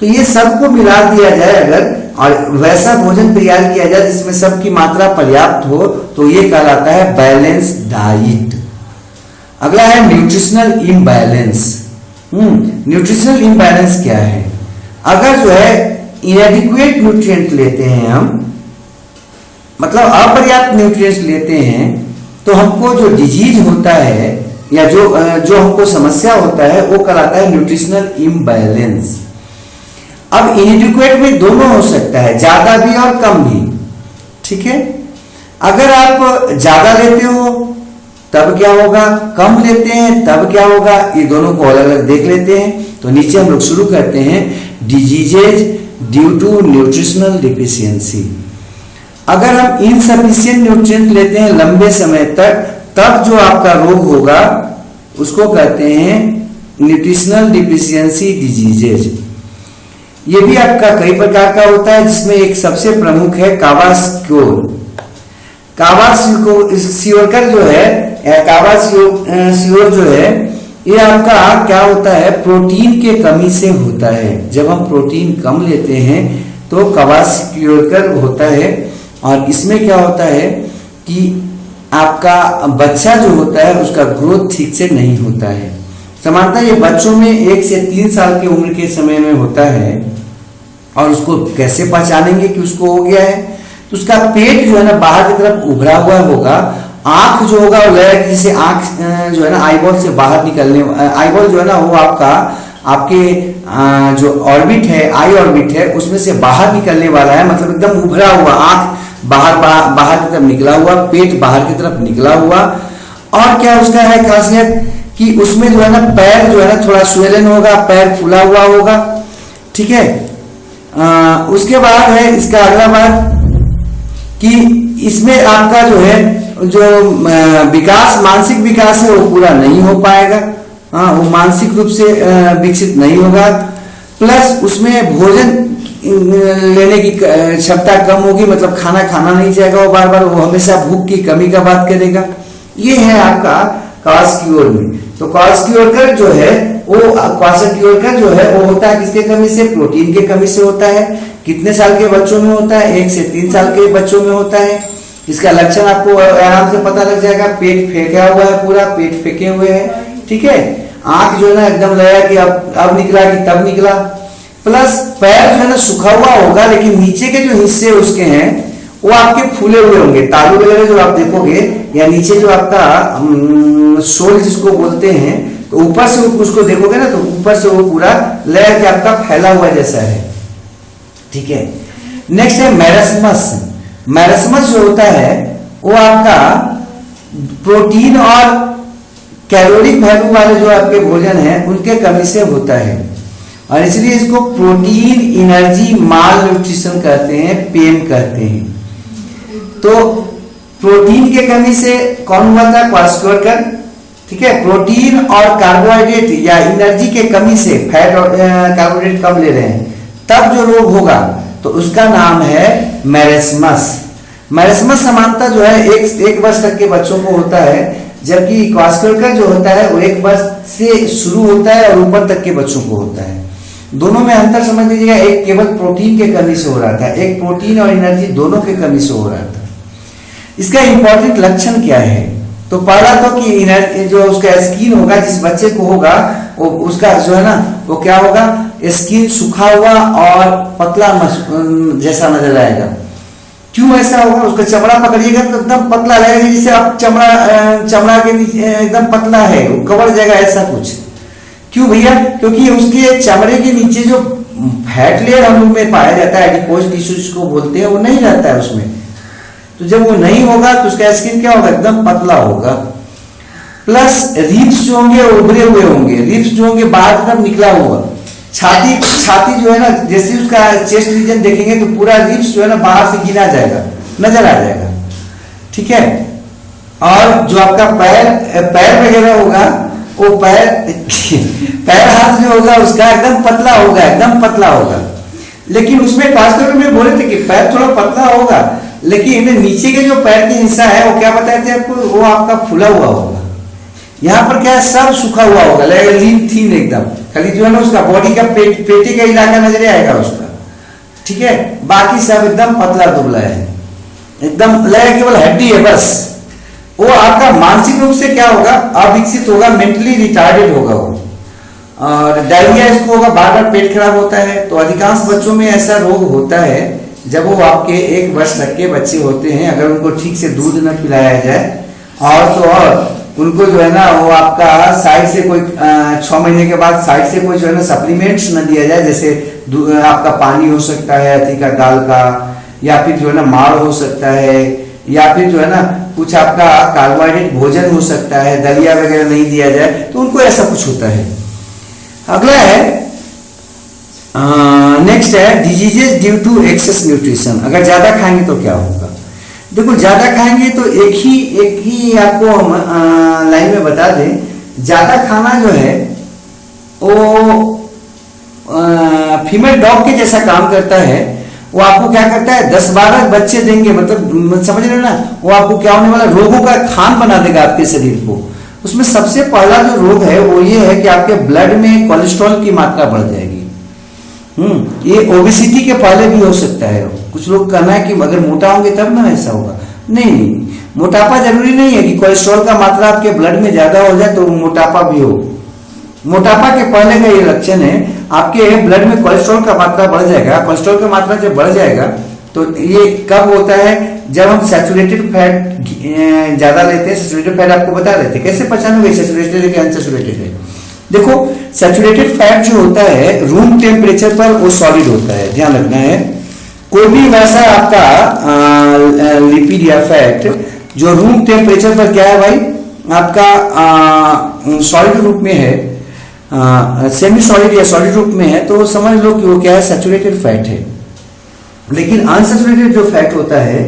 तो ये सबको मिला दिया जाए अगर और वैसा भोजन तैयार किया जाए जिसमें सबकी मात्रा पर्याप्त हो, तो ये कहलाता है बैलेंस डाइट। अगला है न्यूट्रिशनल इम्बैलेंस। न्यूट्रिशनल इम्बैलेंस क्या है? अगर जो है इनएडिक्वेट न्यूट्रिएंट लेते हैं हम, मतलब अपर्याप्त न्यूट्रिएंट्स लेते हैं, तो हमको जो डिजीज होता है या जो हमको समस्या होता है वो कहलाता है न्यूट्रिशनल इम्बैलेंस। अब इनएडिक्वेट में दोनों हो सकता है, ज्यादा भी और कम भी, ठीक है। अगर आप ज्यादा लेते हो तब क्या होगा, कम लेते हैं तब क्या होगा, ये दोनों को अलग अलग देख लेते हैं। तो नीचे हम लोग शुरू करते हैं, diseases due to nutritional deficiency. अगर हम इनसफिशिएंट न्यूट्रिएंट लेते हैं लंबे समय तक, तब जो आपका रोग होगा उसको कहते हैं न्यूट्रिशनल डिफिशियंसी डिजीजेज। ये भी आपका कई प्रकार का होता है, जिसमें एक सबसे प्रमुख है कावासक्योर। कावासियोर जो है, कावासियोर जो है, ये आपका क्या होता है, प्रोटीन के कमी से होता है। जब हम प्रोटीन कम लेते हैं तो कावासियोर होता है। और इसमें क्या होता है कि आपका बच्चा जो होता है उसका ग्रोथ ठीक से नहीं होता है। सामान्यतः ये बच्चों में 1 से 3 साल की उम्र के समय में होता है। और उसको कैसे पहचानेंगे कि उसको हो गया है, तो उसका पेट जो है ना बाहर की तरफ उभरा हुआ होगा, आंख जो होगा वो लगेगा जैसे आंख जो है ना आईबॉल से बाहर निकलने, आईबॉल जो है ना वो आपके जो ऑर्बिट है, आई ऑर्बिट है, उसमें से बाहर निकलने वाला है। मतलब एकदम उभरा हुआ, आंख बाहर की तरफ निकला हुआ, पेट बाहर की तरफ निकला हुआ। और क्या उसका है खासियत कि उसमें जो है ना पैर जो है ना थोड़ा स्वेलन होगा, पैर फूला हुआ होगा, ठीक है। उसके बाद है इसका अगला बात कि इसमें आपका जो है जो विकास, मानसिक विकास है वो पूरा नहीं हो पाएगा। वो मानसिक रूप से विकसित नहीं होगा। प्लस उसमें भोजन लेने की क्षमता कम होगी, मतलब खाना खाना नहीं चाहेगा वो बार बार, वो हमेशा भूख की कमी का बात करेगा। ये है आपका क्वासक्योर में। तो क्वासक्योर जो है वो क्वासक्योर जो है वो होता है किसके कमी से, प्रोटीन के कमी से होता है। कितने साल के बच्चों में होता है, 1 से 3 साल के बच्चों में होता है। इसका लक्षण आपको आराम से पता लग जाएगा, पेट फेंका हुआ है, पूरा पेट फेंके हुए है, ठीक है। आंख जो है ना एकदम लगा कि अब निकला कि तब निकला। प्लस पैर जो है ना सूखा हुआ होगा, लेकिन नीचे के जो हिस्से उसके हैं वो आपके फूले हुए होंगे। तालू वगैरह जो आप देखोगे या नीचे जो आपका सोल जिसको बोलते हैं, तो ऊपर से उसको देखोगे ना तो ऊपर से वो पूरा लेयर के आपका फैला हुआ जैसा है, ठीक है। नेक्स्ट है मैरस्मस। मैरस्मस जो होता है वो आपका प्रोटीन और कैलोरिक वैल्यू वाले जो आपके भोजन है उनके कमी से होता है, और इसलिए इसको प्रोटीन एनर्जी माल न्यूट्रिशन कहते हैं, पेन कहते हैं। तो प्रोटीन के कमी से कौन हुआ था? क्वाशकॉर्कर, ठीक है। प्रोटीन और कार्बोहाइड्रेट या एनर्जी के कमी से, फैट और कार्बोहाइड्रेट कम ले रहे हैं, तब जो रोग होगा तो उसका नाम है मैरस्मस। मैरस्मस समानता जो है एक वर्ष तक के बच्चों को होता है, जबकि क्वाशकॉर्कर जो होता है वो 1 वर्ष से शुरू होता है और ऊपर तक के बच्चों को होता है। दोनों में अंतर समझ लीजिएगा, एक केवल प्रोटीन के कमी से हो रहा था, एक प्रोटीन और एनर्जी दोनों के कमी से हो रहा था। इसका इंपॉर्टेंट लक्षण क्या है? तो पहला तो कि एनर्जी जो उसका स्किन होगा, जिस बच्चे को होगा वो उसका जो है ना वो क्या होगा, स्किन सूखा हुआ और पतला जैसा नजर आएगा। क्यों ऐसा होगा? उसका चमड़ा पकड़िएगा तो एकदम पतला लगेगा, जैसे आप चमड़ा के नीचे एकदम पतला है, वो कवर जाएगा, ऐसा कुछ। क्यों भैया? क्योंकि उसके चमड़े के नीचे जो फैट लेयर हम लोग में पाया जाता है, एडिपोज टिश्यू जिसको बोलते हैं, वो नहीं रहता है उसमें। तो जब वो नहीं होगा तो उसका स्किन क्या होगा? एकदम पतला होगा। प्लस रिब्स जो होंगे उभरे हुए होंगे, रिब्स जो होंगे बाहर की तरफ निकला हुआ। छाती जो है ना, जैसे उसका चेस्ट रीजन देखेंगे तो पूरा रिब्स जो है ना बाहर से गिना जाएगा, नजर आ जाएगा, ठीक है। और जो आपका पैर वगैरह होगा, वो पैर हाथ जो होगा उसका एकदम पतला होगा, एकदम पतला होगा। लेकिन उसमें क्वाशकॉर्कर में बोले थे कि पैर थोड़ा पतला होगा, लेकिन नीचे के जो पैर के हिस्सा है वो क्या बताए थे आपको? वो आपका फूला हुआ होगा। यहाँ पर क्या है? सब सूखा हुआ होगा, लगेगा लीन थीन एकदम, खाली जो है ना उसका बॉडी का पेटी का इलाका नजर आएगा उसका, ठीक है। बाकी सब एकदम पतला दुबला है, एकदम लगेगा केवल हड्डी है बस। वो आपका मानसिक रूप से क्या होगा? अविकसित होगा, मेंटली रिटार्डेड होगा वो, और डायरिया इसको होगा, बार बार पेट खराब होता है। तो अधिकांश बच्चों में ऐसा रोग होता है जब वो आपके 1 वर्ष तक के बच्चे होते हैं, अगर उनको ठीक से दूध न पिलाया जाए, और तो और उनको जो है ना वो आपका साइड से कोई 6 महीने के बाद साइड से कोई जो है ना सप्लीमेंट्स न दिया जाए, जैसे आपका पानी हो सकता है अथी का दाल का, या फिर जो है ना माड़ हो सकता है, या फिर जो है ना कुछ आपका कार्बोहाइड्रेट भोजन हो सकता है, दलिया वगैरह नहीं दिया जाए, तो उनको ऐसा कुछ होता है। अगला है नेक्स्ट है diseases due to excess nutrition. अगर ज्यादा खाएंगे तो क्या होगा? देखो, ज्यादा खाएंगे तो एक ही आपको लाइन में बता दें, ज्यादा खाना जो है वो फीमेल डॉग के जैसा काम करता है। वो आपको क्या करता है? 10-12 बच्चे देंगे, मतलब समझ रहे हो ना, वो आपको क्या होने वाला रोगों का खान बना देगा आपके शरीर को। उसमें सबसे पहला जो रोग है वो ये है कि आपके ब्लड में कोलेस्ट्रॉल की मात्रा बढ़ जाएगी। ये ओबेसिटी के पहले भी हो सकता है। कुछ लोग कहना है कि अगर मोटा होंगे तब ना ऐसा होगा। नहीं, मोटापा जरूरी नहीं है कि कोलेस्ट्रॉल का मात्रा आपके ब्लड में ज्यादा हो जाए तो मोटापा भी हो। मोटापा के पहले का ये लक्षण है, आपके ब्लड में कोलेस्ट्रॉल का मात्रा बढ़ जाएगा। कोलेस्ट्रॉल का मात्रा जब बढ़ जाएगा तो ये कब होता है? जब हम सैचुरेटेड फैट ज्यादा लेते हैं। सैचुरेटेड फैट आपको बता देते हैं, कैसे पहचानोगे सैचुरेटेड है कि अनसैचुरेटेड है। देखो, सैचुरेटेड फैट जो होता है रूम टेम्परेचर पर वो सॉलिड होता है, ध्यान रखना है। कोई भी वैसा आपका लिपिड या फैट जो रूम टेम्परेचर पर क्या है भाई, आपका सॉलिड रूप में है, सेमी सॉलिड या सॉलिड रूप में है, तो समझ लो कि वो क्या है? सैचुरेटेड फैट है। लेकिन अनसैचुरेटेड जो फैट होता है,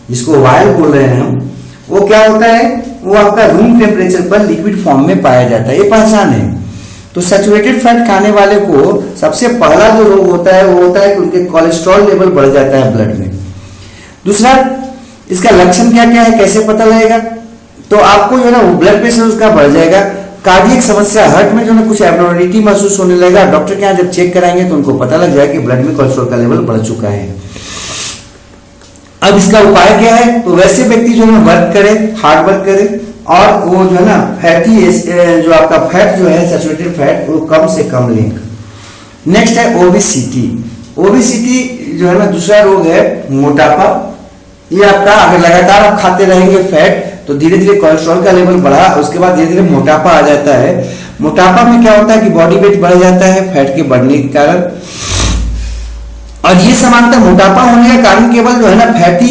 जिसको ऑयल बोल रहे हैं हम, वो क्या होता है? वो आपका रूम टेम्परेचर पर लिक्विड फॉर्म में पाया जाता है। ये पहचान है। तो सैचुरेटेड फैट खाने वाले को सबसे पहला जो रोग होता है वो होता है कि उनके कोलेस्ट्रॉल लेवल बढ़ जाता है ब्लड में। दूसरा, इसका लक्षण क्या क्या है, कैसे पता लगेगा? तो आपको जो है ना ब्लड प्रेशर उसका बढ़ जाएगा, कार्डियक समस्या, हार्ट में जो है कुछ एब्नॉर्मलिटी महसूस होने लगेगा। डॉक्टर के यहाँ जब चेक कराएंगे तो उनको पता लग जाएगा कि ब्लड में कोलेस्ट्रॉल का लेवल बढ़ चुका है। अब इसका उपाय क्या है? तो वैसे व्यक्ति जो है वर्क करे, हार्ड वर्क करे, और वो जो है ना फैटी जो आपका फैट जो है सैचुरेटेड फैट वो कम से कम लें। नेक्स्ट है ओबेसिटी। ओबेसिटी जो है ना दूसरा रोग है मोटापा, ये आपका अगर लगातार आप खाते रहेंगे फैट तो धीरे धीरे कोलेस्ट्रॉल का लेवल बढ़ा, उसके बाद धीरे धीरे मोटापा आ जाता है। मोटापा में क्या होता है कि बॉडी वेट बढ़ जाता है फैट के बढ़ने के कारण। और ये समानता मोटापा होने का कारण केवल जो है ना फैटी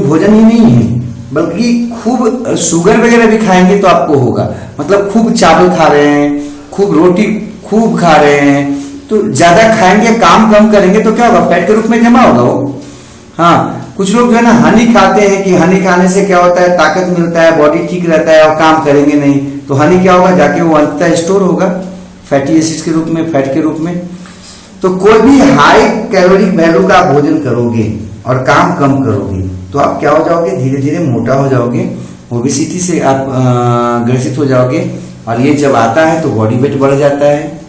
भोजन ही नहीं है, बल्कि खूब शुगर वगैरह भी खाएंगे तो आपको होगा। मतलब खूब चावल खा रहे हैं, खूब रोटी खूब खा रहे हैं, तो ज्यादा खाएंगे, काम कम करेंगे तो क्या होगा, फैट के रूप में जमा होगा वो। हाँ, कुछ लोग जो है ना हनी खाते हैं कि हनी खाने से क्या होता है, ताकत मिलता है, बॉडी ठीक रहता है और काम करेंगे नहीं, तो हनी क्या होगा, जाके वो अंततः स्टोर होगा फैटी एसिड के रूप में, फैट के रूप में। तो कोई भी हाई कैलोरी वैल्यू का भोजन करोगे और काम कम करोगे तो आप क्या हो जाओगे, धीरे धीरे मोटा हो जाओगे, ओबेसिटी से आप ग्रसित हो जाओगे। और ये जब आता है तो बॉडी वेट बढ़ जाता है,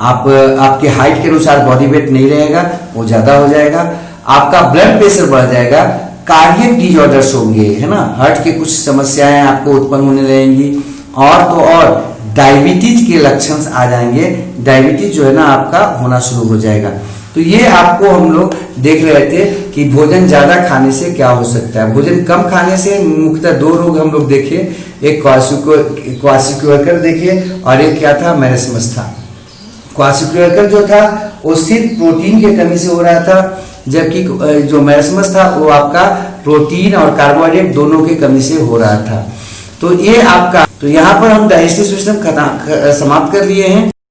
आप आपके हाइट के अनुसार बॉडी वेट नहीं रहेगा, वो ज्यादा हो जाएगा, आपका ब्लड प्रेशर बढ़ जाएगा, कार्डियक डिसऑर्डर्स होंगे, है ना, हार्ट के कुछ समस्याएं आपको उत्पन्न होने लगेंगी, और तो और डायबिटीज के लक्षण आ जाएंगे। डायबिटीज जो है ना आपका होना शुरू हो जाएगा। तो ये आपको हम लोग देख रहे थे कि भोजन ज्यादा खाने से क्या हो सकता है। भोजन कम खाने से मुख्यतः दो रोग हम लोग देखे, एक क्वासिक्युलर देखे और एक क्या था, मैरस्मस था। क्वासिक्युलर जो था वो सिर्फ प्रोटीन की कमी से हो रहा था, जबकि जो मैरस्मस था वो आपका प्रोटीन और कार्बोहाइड्रेट दोनों की कमी से हो रहा था। तो ये आपका, तो यहाँ पर हम डाइजेस्टिव सिस्टम समाप्त कर लिए हैं।